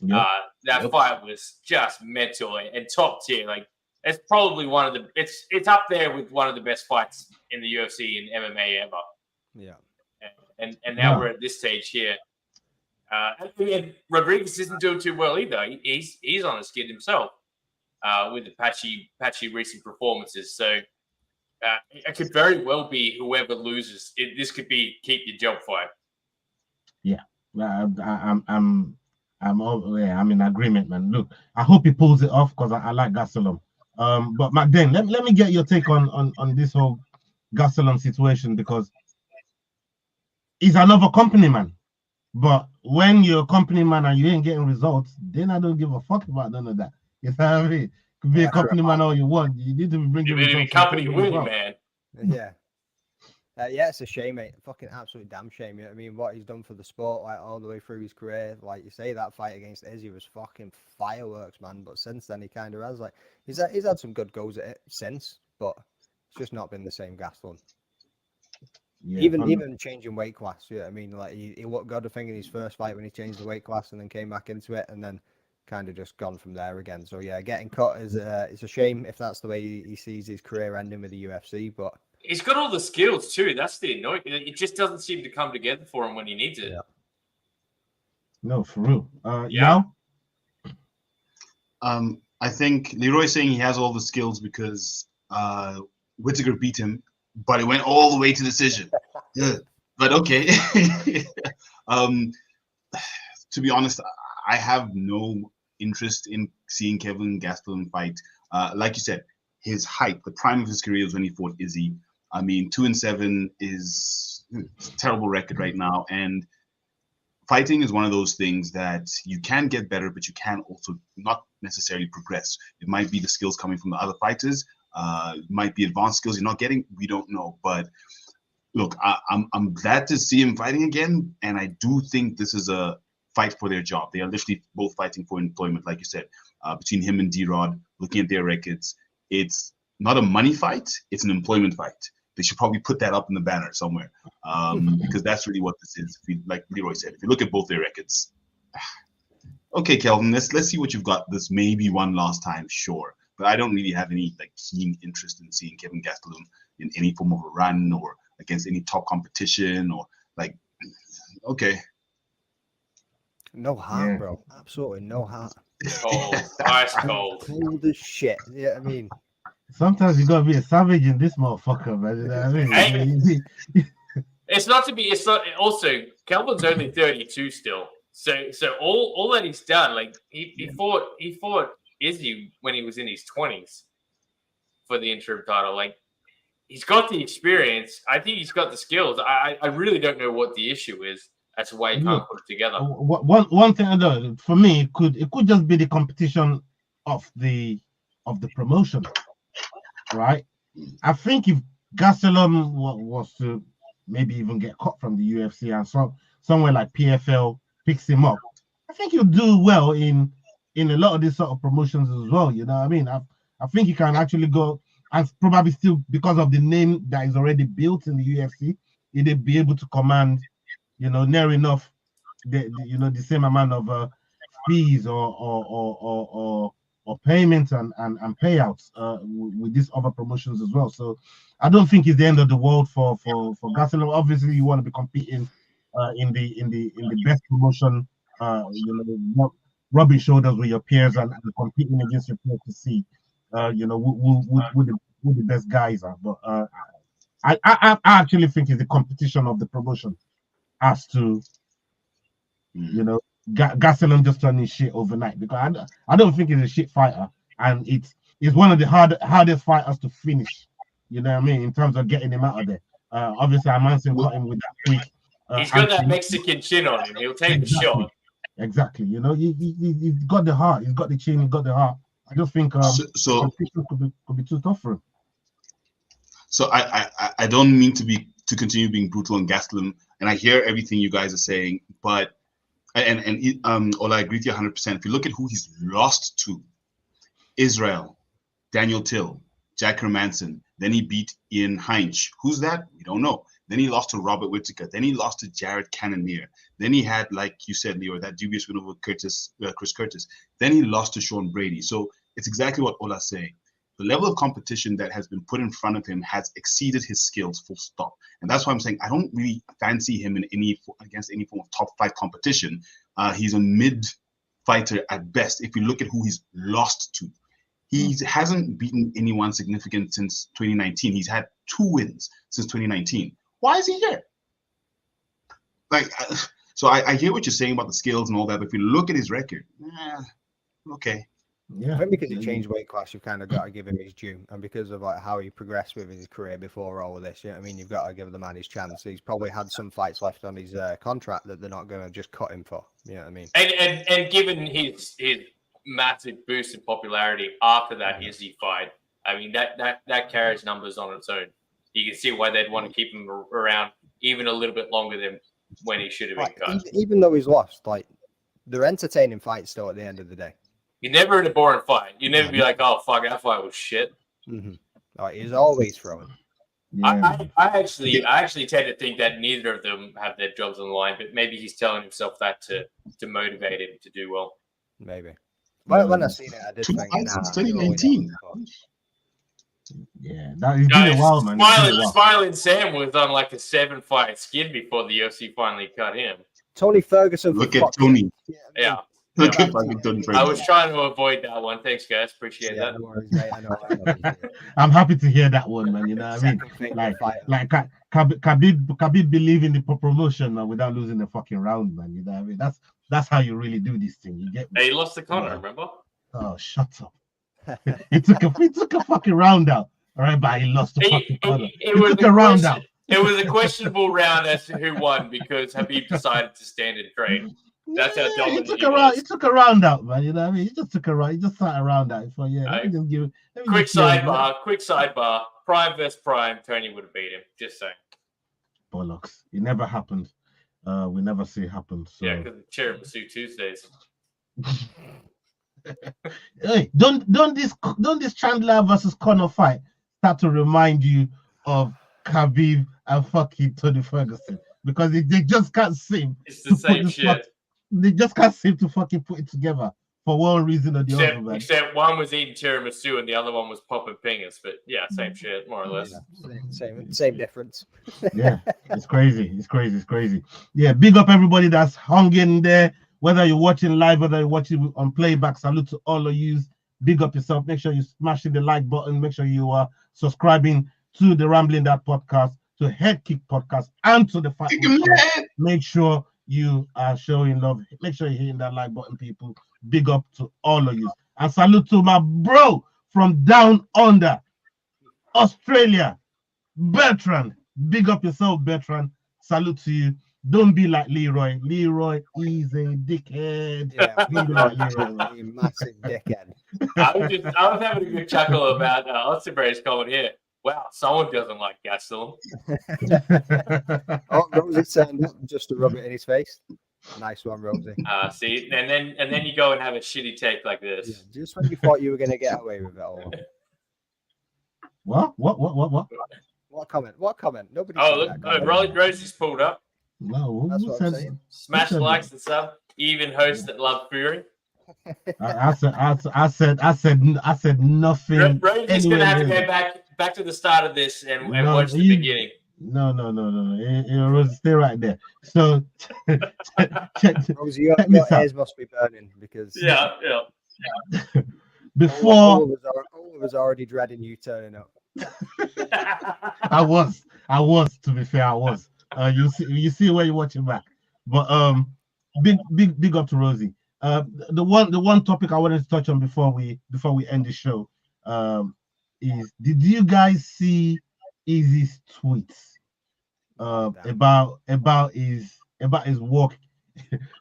Yep. That fight was just mental and top tier. Like, it's probably one of the it's up there with one of the best fights in the UFC and MMA ever. Yeah. And now we're at this stage here. And Rodriguez isn't doing too well either. He's on a skid himself with the patchy recent performances. So it could very well be whoever loses. This could be keep your job fight. Yeah, I'm in agreement, man. Look, I hope he pulls it off because I like Gastelum. But McDen, let me get your take on this whole Gastelum situation, because he's another company man. But when you're a company man and you ain't getting results, then I don't give a fuck about none of that. You know what I mean? Could be a company man all you want. You need to bring your results. Company winning, man. Yeah. Yeah, it's a shame, mate. Fucking absolute damn shame. You know what I mean? What he's done for the sport, like all the way through his career. Like you say, that fight against Izzy was fucking fireworks, man. But since then, he kind of has he's had some good goes at it since, but it's just not been the same Gastelum. Yeah, even changing weight class, you know what I mean? Like he looked good, I think, in his first fight when he changed the weight class and then came back into it, and then kind of just gone from there again. So yeah, getting cut is it's a shame if that's the way he sees his career ending with the UFC, but. He's got all the skills too. That's the annoying. It just doesn't seem to come together for him when he needs it. Yeah. No, for real. Yeah. I think Leroy's saying he has all the skills because Whittaker beat him, but it went all the way to decision. Yeah. But okay. To be honest, I have no interest in seeing Kelvin Gastelum fight. Like you said, his height, the prime of his career was when he fought Izzy. I mean, 2-7 is a terrible record right now, and fighting is one of those things that you can get better, but you can also not necessarily progress. It might be the skills coming from the other fighters. It might be advanced skills you're not getting. We don't know. But look, I'm glad to see him fighting again, and I do think this is a fight for their job. They are literally both fighting for employment, like you said, between him and D-Rod. Looking at their records, it's not a money fight; it's an employment fight. They should probably put that up in the banner somewhere, because that's really what this is. Like Leroy said, if you look at both their records, okay, Kelvin, let's see what you've got. This maybe one last time, sure, but I don't really have any like keen interest in seeing Kelvin Gastelum in any form of a run or against any top competition or like. Okay. No heart, bro. Absolutely no heart. Cold, ice cold. Cold as shit. Yeah, I mean. Sometimes you gotta be a savage in this motherfucker, man. You know what I mean? It's not. Also, Kelvin's only 32 still. So all that he's done, like he fought Izzy when he was in his 20s for the interim title. Like he's got the experience. I think he's got the skills. I really don't know what the issue is. That's why he can't put it together. One thing I know, for me, it could just be the competition of the promotion. Right, I think if Gastelum was to maybe even get cut from the UFC and somewhere like PFL picks him up, I think he'll do well in a lot of these sort of promotions as well. You know what I mean? I think he can actually go and probably still, because of the name that is already built in the UFC, he'll be able to command, near enough the same amount of fees or payments and payouts with these other promotions as well. So I don't think it's the end of the world for Gastelum. Obviously, you want to be competing in the best promotion. Rubbing shoulders with your peers and competing against your peers to see, who the best guys are. But I actually think it's the competition of the promotion as to, Gastelum just turning shit overnight, because I don't think he's a shit fighter, and it's one of the hardest fighters to finish. You know what I mean? In terms of getting him out of there. Obviously, Manson caught him with that quick. He's got that Mexican chin on him. He'll take the shot. Exactly. He's got the heart. He's got the chin. He's got the heart. I just think competition could be too tough for him. So I don't mean to continue being brutal on Gastelum, and I hear everything you guys are saying, but. And Ola, I agree with you 100%. If you look at who he's lost to, Israel, Daniel Till, Jack Hermanson, then he beat Ian Heinch. Who's that? We don't know. Then he lost to Robert Whittaker. Then he lost to Jared Cannonier. Then he had, like you said, Leo, that dubious win over Chris Curtis. Then he lost to Sean Brady. So it's exactly what Ola's saying. The level of competition that has been put in front of him has exceeded his skills, full stop. And that's why I'm saying I don't really fancy him against any form of top 5 competition. He's a mid fighter at best. If you look at who he's lost to, he hasn't beaten anyone significant since 2019. He's had 2 wins since 2019. Why is he here? So I hear what you're saying about the skills and all that, but if you look at his record, okay. Yeah, I think because he changed weight class, you've kind of got to give him his due, and because of how he progressed with his career before all of this, I mean, you've got to give the man his chance. He's probably had some fights left on his contract that they're not going to just cut him for. You know what I mean? And given his massive boost in popularity after that Izzy fight, I mean that carries numbers on its own. You can see why they'd want to keep him around even a little bit longer than when he should have been cut. Even though he's lost, they're entertaining fights still at the end of the day. You're never in a boring fight. You never be like, oh, fuck, that fight was shit. Mm-hmm. He's always throwing. Yeah. I actually tend to think that neither of them have their jobs on the line, but maybe he's telling himself that to motivate him to do well. Maybe. But when I seen it, I did think, since 2019. Yeah, he's been a while, man. Smiling Sam was on like a 7-fight skid before the UFC finally cut him. Tony Ferguson. Look at Tony. Yeah. Yeah. I I was trying to avoid that one. Thanks, guys. Appreciate that. No worries, mate. I know. I'm happy to hear that one, man. You know what I mean? Khabib believe in the promotion, man, without losing the fucking round, man. You know what I mean? That's how you really do this thing. You get me? He lost to Conor, remember? Oh, shut up. he took a fucking round out. All right, but he lost to fucking Conor. He took a round out. It was a questionable round as to who won because Khabib decided to stand and trade. That's how dominant he was. He took a round out, man. You know what I mean? He just took a round. He just sat around out. So yeah, let me just give it. Quick sidebar. Prime versus Prime. Tony would have beat him. Just saying. Bollocks. It never happened. We never see it happen. So. Yeah, because Tiramisu Tuesdays. Hey, don't this Chandler versus Conor fight start to remind you of Khabib and fucking Tony Ferguson, because they just can't seem. It's the same shit. They just can't seem to fucking put it together for one reason or the other, man. Except one was eating tiramisu and the other one was popping pingers. But yeah, same shit, more or less. Yeah, same difference. Yeah, it's crazy. Yeah, big up everybody that's hung in there. Whether you're watching live, whether you're watching on playback, salute to all of you. Big up yourself. Make sure you're smashing the like button. Make sure you are subscribing to the Rambling That podcast, to Head Kick podcast, and to the Fight. Make sure you are showing love. Make sure you're hitting that like button, people. Big up to all of you. And salute to my bro from down under, Australia, Bertrand. Big up yourself, Bertrand. Salute to you. Don't be like Leroy. Leroy is a dickhead. Yeah, be like Leroy. A massive dickhead. I was having a good chuckle about Osterberry's comment here. Wow, someone doesn't like Gastelum. Oh, Rosie turned up just to rub it in his face. Nice one, Rosie. See, and then you go and have a shitty take like this. Yeah, just when you thought you were going to get away with it all. What? What comment? Nobody. Oh, look, Rosie's pulled up. No, that's what I'm saying. Smash likes and stuff. Even hosts that love Fury. I said nothing. Rosie's gonna have to go back to the start of this and watch the beginning. No. Rosie, stay right there. So Rosie, your ears must be burning because yeah. Before all of us already dreading you turning up. I was. To be fair, I was. You see where you're watching back, but big up to Rosie. The one topic I wanted to touch on before we end the show is, did you guys see Izzy's tweets about his walk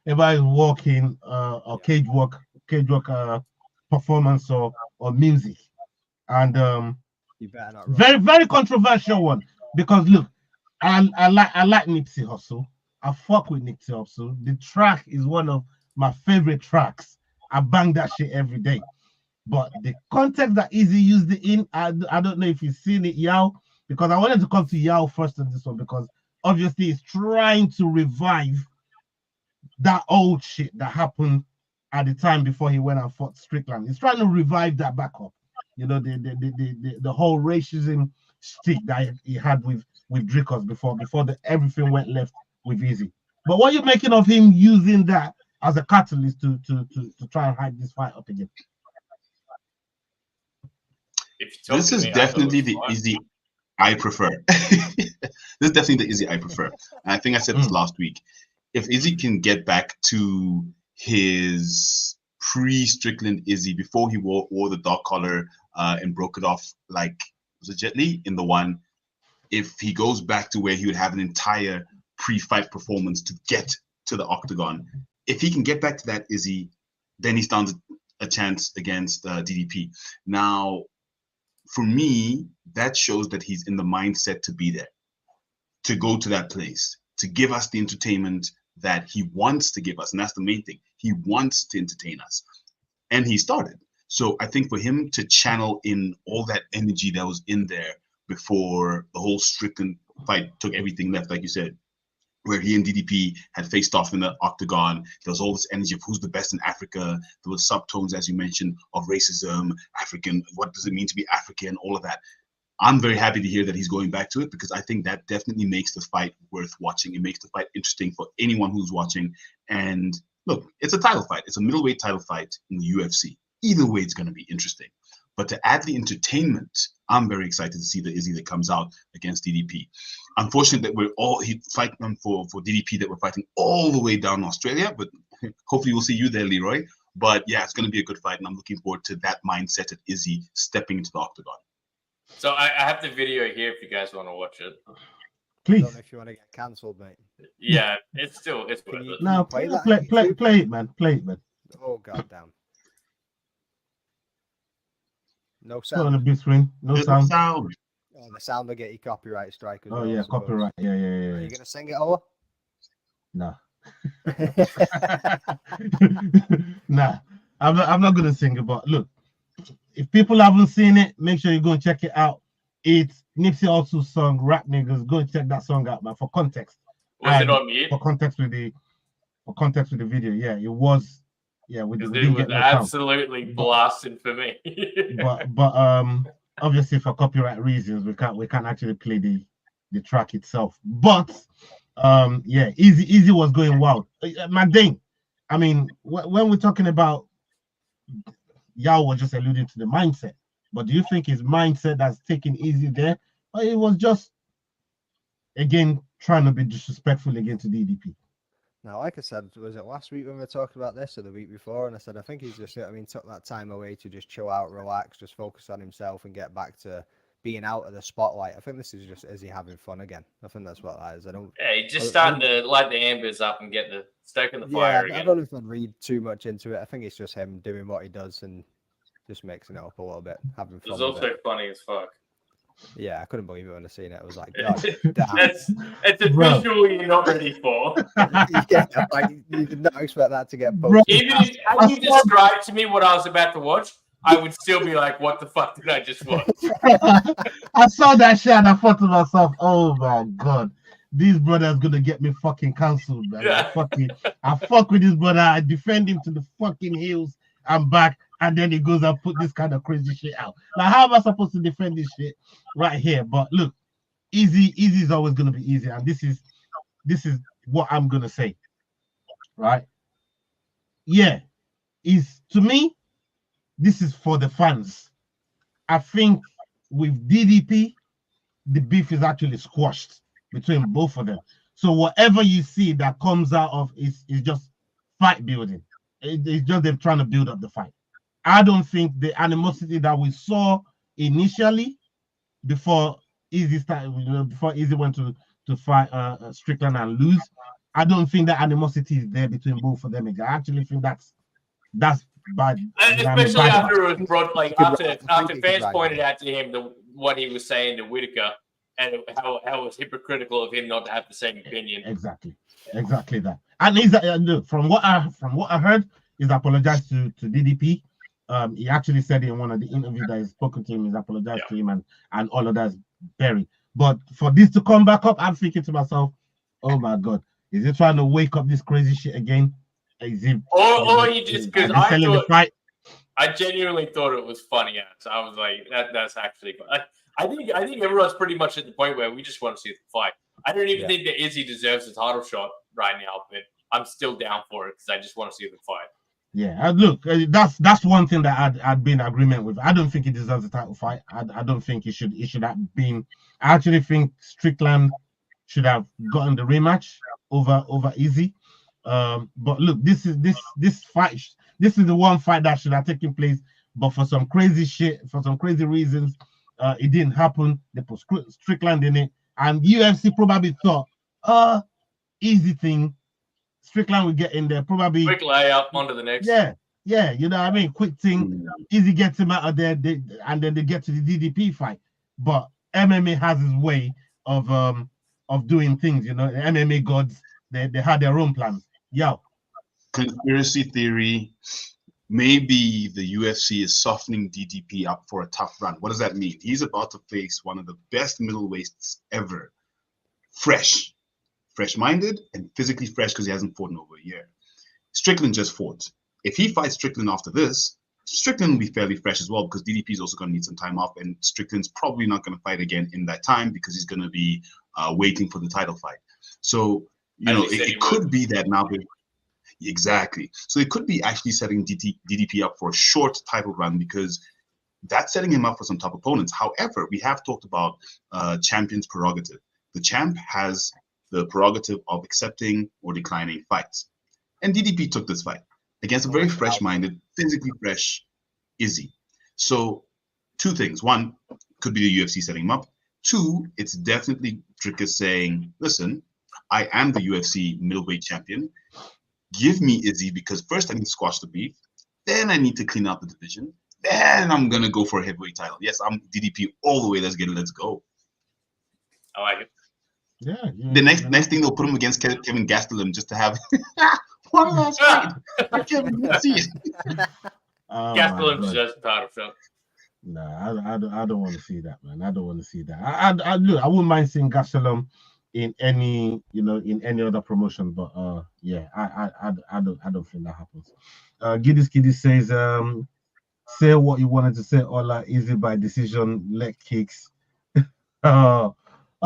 about his walking or cage walk performance or music, and you better not very very controversial one, because look, I like Nipsey Hussle. I fuck with Nipsey Hussle. The track is one of my favorite tracks. I bang that shit every day. But the context that Izzy used it in, I don't know if you've seen it, Yao, because I wanted to come to Yao first on this one, because obviously he's trying to revive that old shit that happened at the time before he went and fought Strickland. He's trying to revive that back up. You know, the whole racism stick that he had with Dricos before everything went left with Izzy. But what are you making of him using that as a catalyst to try and hype this fight up again? This is definitely the Izzy I prefer. This is definitely the Izzy I prefer. And I think I said this last week. If Izzy can get back to his pre-Strickland Izzy, before he wore the dog collar and broke it off, like, was it Jet Li in the one? If he goes back to where he would have an entire pre-fight performance to get to the octagon, if he can get back to that Izzy, then he stands a chance against DDP. Now, for me, that shows that he's in the mindset to be there, to go to that place, to give us the entertainment that he wants to give us. And that's the main thing. He wants to entertain us. And he started. So I think for him to channel in all that energy that was in there before the whole Strickland fight took everything left, like you said, where he and DDP had faced off in the octagon. There was all this energy of who's the best in Africa. There was subtones, as you mentioned, of racism, African, what does it mean to be African, all of that. I'm very happy to hear that he's going back to it, because I think that definitely makes the fight worth watching. It makes the fight interesting for anyone who's watching. And look, it's a title fight. It's a middleweight title fight in the UFC. Either way, it's going to be interesting. But to add the entertainment, I'm very excited to see the Izzy that comes out against DDP. Unfortunate that we're all fighting for DDP, that we're fighting all the way down in Australia, but hopefully we'll see you there, Leroy. But yeah, it's going to be a good fight, and I'm looking forward to that mindset of Izzy stepping into the octagon. So I have the video here if you guys want to watch it. Please. I don't know if you want to get cancelled, mate. Yeah, it's worth it. No, play it, man. Play it, man. Oh, goddamn. No It's not on sound. the big screen. No sound. Oh, the sound will get you copyright strike. Oh, yeah, copyright. Yeah. Are you going to sing it, Ola? No. Nah, I'm not gonna sing it, but look, if people haven't seen it, make sure you go and check it out. It's Nipsey Hussle's song Rap Niggas. Go and check that song out, man, for context. Was it on mute? For context with the video, yeah, it was. Yeah, we didn't It get was no sound. absolutely blasting for me. but obviously for copyright reasons, we can't actually play the track itself. But yeah, Easy was going wild. McDane, I mean, when we're talking about, Yao was just alluding to the mindset, but do you think his mindset that's taking Easy there, or it was just again trying to be disrespectful again to DDP? Now, like I said, was it last week when we were talking about this, or the week before? And I said I think he's just, took that time away to just chill out, relax, just focus on himself, and get back to being out of the spotlight. I think this is just Izzy having fun again. I think that's what that is. Yeah, he's just starting to light the embers up and get the stoking the fire again. I don't know if I'd read too much into it. I think it's just him doing what he does and just mixing it up a little bit, having fun. It was also funny as fuck. Yeah, I couldn't believe it when I seen it. I was like, God damn. It's a visual you're not ready for. Yeah, like you did not expect that to get posted. Even if had you described to me what I was about to watch, I would still be like, what the fuck did I just watch? I saw that shit and I thought to myself, oh my God, this brother is gonna get me fucking cancelled, man. Yeah. I fuck with this brother, I defend him to the fucking hills and back, and then he goes and put this kind of crazy shit out. Now, how am I supposed to defend this shit right here? But look, Easy is always gonna be easy, and this is what I'm gonna say. Right? Yeah, to me, this is for the fans. I think with DDP, the beef is actually squashed between both of them. So whatever you see that comes out of is just fight building. It's just them trying to build up the fight. I don't think the animosity that we saw initially before Izzy started, before Izzy went to fight Strickland and lose, I don't think that animosity is there between both of them. I actually think that's bad. Especially after it was brought, like after fans pointed out to him what he was saying to Whitaker and how it was hypocritical of him not to have the same opinion. Exactly that. And he's from what I heard, he's apologized to DDP. He actually said in one of the interviews that he's spoken to him, he's apologized to him and all of that's buried. But for this to come back up, I'm thinking to myself, oh my God, is he trying to wake up this crazy shit again? Is he, or you just, because I genuinely thought it was funny. So I was like, that's actually fun. I think everyone's pretty much at the point where we just want to see the fight. I don't even think that Izzy deserves a title shot right now, but I'm still down for it because I just want to see the fight. Yeah, look, that's one thing that I'd be in agreement with. I don't think he deserves a title fight. I don't think he should have been. I actually think Strickland should have gotten the rematch over Izzy. But look, this fight. This is the one fight that should have taken place, but for some crazy shit, for some crazy reasons, it didn't happen. They put Strickland in it, and UFC probably thought, easy thing. Strickland will get in there, probably quick layup onto the next. Yeah, you know what I mean? Quick thing, Easy gets him out of there, and then they get to the DDP fight. But MMA has its way of doing things, you know. The MMA gods, they had their own plans. Yeah. Conspiracy theory. Maybe the UFC is softening DDP up for a tough run. What does that mean? He's about to face one of the best middleweights ever. Fresh-minded and physically fresh because he hasn't fought in over a year. Strickland just fought. If he fights Strickland after this, Strickland will be fairly fresh as well because DDP is also going to need some time off, and Strickland's probably not going to fight again in that time because he's going to be waiting for the title fight. So, you know, it could be that now. Exactly. So it could be actually setting DDP up for a short title run because that's setting him up for some tough opponents. However, we have talked about champion's prerogative. The champ has the prerogative of accepting or declining fights. And DDP took this fight against a very fresh-minded, physically fresh Izzy. So 2 things. 1, could be the UFC setting him up. 2, it's definitely Dricus saying, listen, I am the UFC middleweight champion. Give me Izzy because first I need to squash the beef. Then I need to clean out the division. Then I'm going to go for a heavyweight title. Yes, I'm DDP all the way. Let's get it. Let's go. I like it. Yeah. The next thing they'll put him against Kelvin Gastelum just to have one last fight. I can't see it. Gastelum's just title shot. Nah, I don't want to see that, man. I don't want to see that. I wouldn't mind seeing Gastelum in any other promotion, but yeah, I don't think that happens. Giddy says, say what you wanted to say, Ola, easy by decision, leg kicks.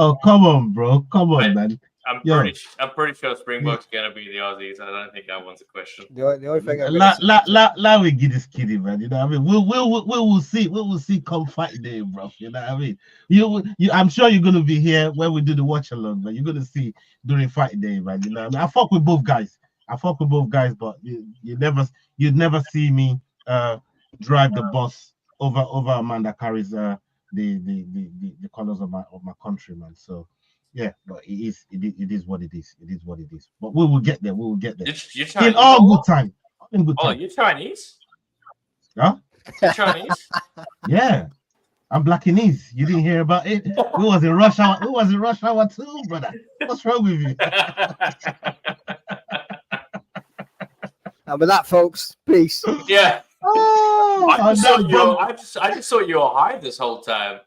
Oh, come on, bro. Come on, man. I'm pretty sure Springbok's gonna be the Aussies. I don't think that one's a question. The only thing let me get this kiddie, man. You know what I mean? We'll see. We will see come fight day, bro. You know what I mean? You I'm sure you're gonna be here when we do the watch along, but you're gonna see during fight day, man. You know what I mean? I fuck with both guys. But you'd never see me drive the bus over a man that carries the colors of my country, man. So yeah, but it is what it is. It is what it is. But we will get there. You're Chinese, in all good time. In good time. Oh, you're Chinese? Huh? You're Chinese? Yeah. I'm Blackinese. You didn't hear about it? We was in rush hour. We was in rush hour too, brother. What's wrong with you? And with that, folks, peace. Yeah. Oh, I just thought you were high this whole time.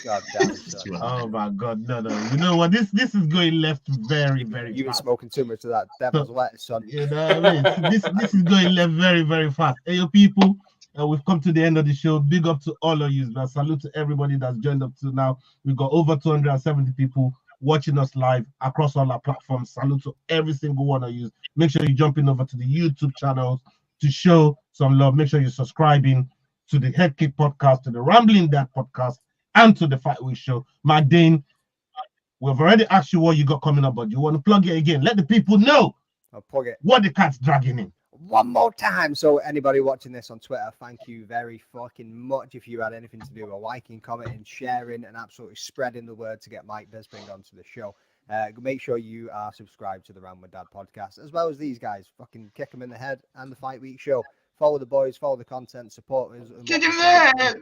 God damn it, oh my God, no. You know what? This is going left very, very You've been fast. smoking too much of that devil's lettuce, son. You know what I mean? This is going left very, very fast. Hey, yo, people, we've come to the end of the show. Big up to all of you. Man. Salute to everybody that's joined up to now. We've got over 270 people watching us live across all our platforms. Salute to every single one of you. Make sure you're jumping over to the YouTube channels to show some love. Make sure you're subscribing to the Head Kick podcast, to the Rambling Dad podcast, and to the Fight Week show. Magdane, we've already asked you what you got coming up, but you want to plug it again. Let the people know I'll plug it. What the cat's dragging in. One more time. So anybody watching this on Twitter, thank you very fucking much. If you had anything to do with liking, commenting, sharing, and absolutely spreading the word to get Mike Bisping onto the show. Make sure you are subscribed to the Ram with Dad podcast, as well as these guys. Fucking kick them in the head and the Fight Week show. Follow the boys, follow the content, support us. Kick him there!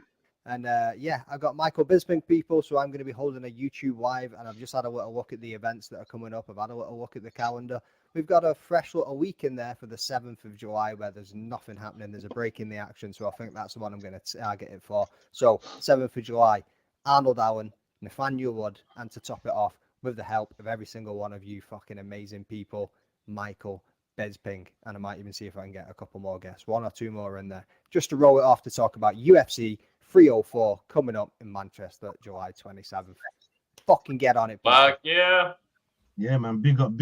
And yeah, I've got Michael Bisping, people, so I'm going to be holding a YouTube live, and I've just had a little look at the events that are coming up. I've had a little look at the calendar. We've got a fresh little week in there for the 7th of July where there's nothing happening. There's a break in the action, so I think that's the one I'm going to target it for. So 7th of July, Arnold Allen, Nathaniel Wood, and to top it off, with the help of every single one of you fucking amazing people, Michael Bisping, and I might even see if I can get a couple more guests, 1 or 2 more in there, just to roll it off to talk about UFC 304 coming up in Manchester, July 27th. Fucking get on it, fuck yeah. Yeah, man, big up.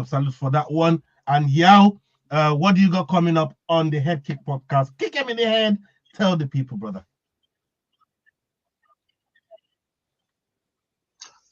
Salute for that one. And Yao, what do you got coming up on the Head Kick podcast? Kick him in the head. Tell the people, brother.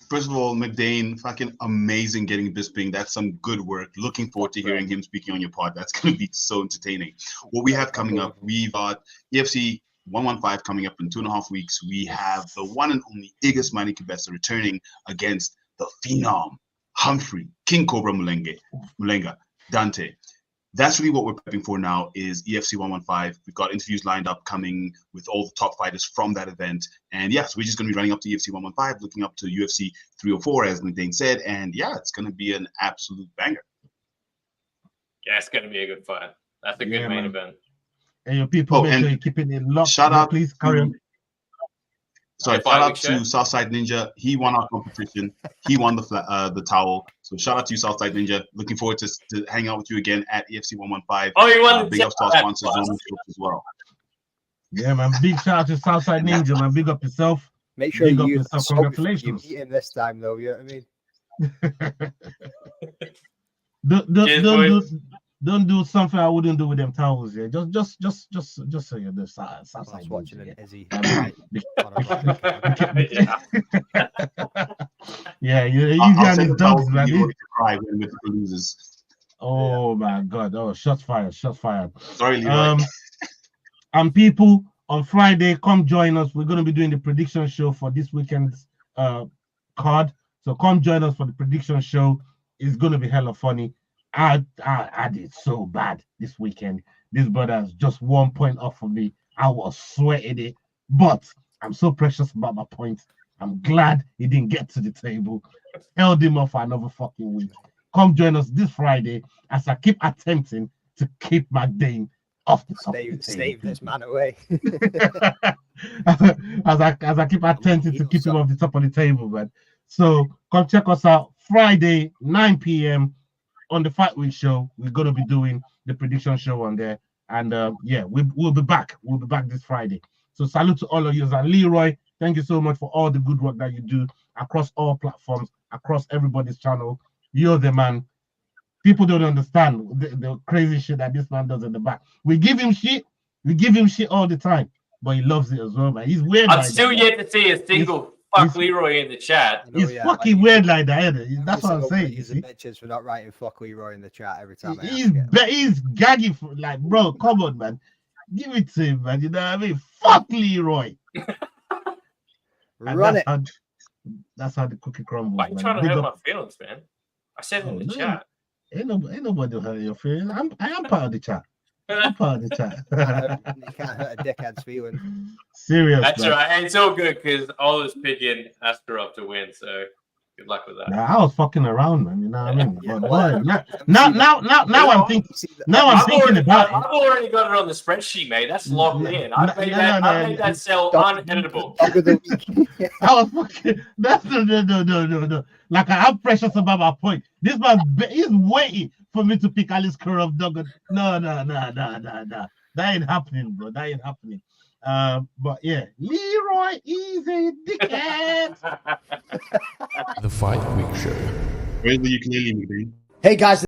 First of all, Magdane, fucking amazing getting Bisping. That's some good work. Looking forward to hearing him speaking on your pod. That's going to be so entertaining. What we have coming up, we've got EFC 115 coming up in 2.5 weeks. We have the one and only Igas Manikabessa returning against the Phenom, Humphrey, King Cobra Mulenga, Dante. That's really what we're prepping for now is EFC 115. We've got interviews lined up coming with all the top fighters from that event. And yeah, so we're just going to be running up to EFC 115, looking up to UFC 304, as Magdane said. And yeah, it's going to be an absolute banger. Yeah, it's going to be a good fight. That's a good main event. And your people, make sure you're keeping it locked. Shout out, please carry on. Sorry, shout out to Southside Ninja. He won our competition. He won the towel. So shout out to you, Southside Ninja. Looking forward to hanging out with you again at EFC 115. Oh, you won big up to our sponsors as well. Yeah, man. Big shout out to Southside Ninja, man. Big up yourself. Make sure big you up yourself. Congratulations. You beat him this time, though. You know what I mean? Don't do something I wouldn't do with them towels. Yeah, just so you're the side. Watching an Izzy. Yeah, you're easy I'll on send these the towel dogs, to man. Leroy to cry when Mythical loses. Oh my God! Oh, shots fired! Sorry, Leroy. And people, on Friday, come join us. We're going to be doing the prediction show for this weekend's card. So come join us for the prediction show. It's going to be hella funny. I did so bad this weekend. This brother's just 1 point off of me. I was sweating it, but I'm so precious about my points. I'm glad he didn't get to the table. Held him off for another fucking week. Come join us this Friday as I keep attempting to keep my Dane off the top of the table. Stave this man away. as I keep attempting to keep him off the top of the table, man. So come check us out Friday, 9 p.m. on the Fight Week show. We're gonna be doing the prediction show on there, and we'll be back. We'll be back this Friday. So salute to all of you, and Leroy, thank you so much for all the good work that you do across all platforms, across everybody's channel. You're the man. People don't understand the crazy shit that this man does in the back. We give him shit all the time, but he loves it as well, man. He's weird. I'm still yet to see a single fuck Leroy in the chat. He's fucking weird like that. That's what I'm saying. He's bitches for not writing fuck Leroy in the chat every time. He's gagging for, like, bro, come on, man. Give it to him, man. You know what I mean? Fuck Leroy. Run it. That's how the cookie crumbles. Why are you trying to hurt my feelings, man? I said it in the chat. Ain't nobody hurt your feelings. I am part of the chat. I'm part of the chat. You can't hurt a dickhead's feelings. Serious. That's man. right. And it's all good because all this pigeon asked her up to win. So good luck with that. Nah, I was fucking around, man. You know what I mean? Yeah, boy, now I'm thinking. Now I'm thinking about it. I've already got it on the spreadsheet, mate. That's locked in. I made that cell uneditable. I was fucking. That's no. Like, I'm precious about my point. This man, he's waiting for me to pick Alice Curve Duggan. No. That ain't happening, bro. That ain't happening. But yeah, Leroy is a dickhead. The Fight Week Show. Where's the ukulele, McGregor? Hey guys.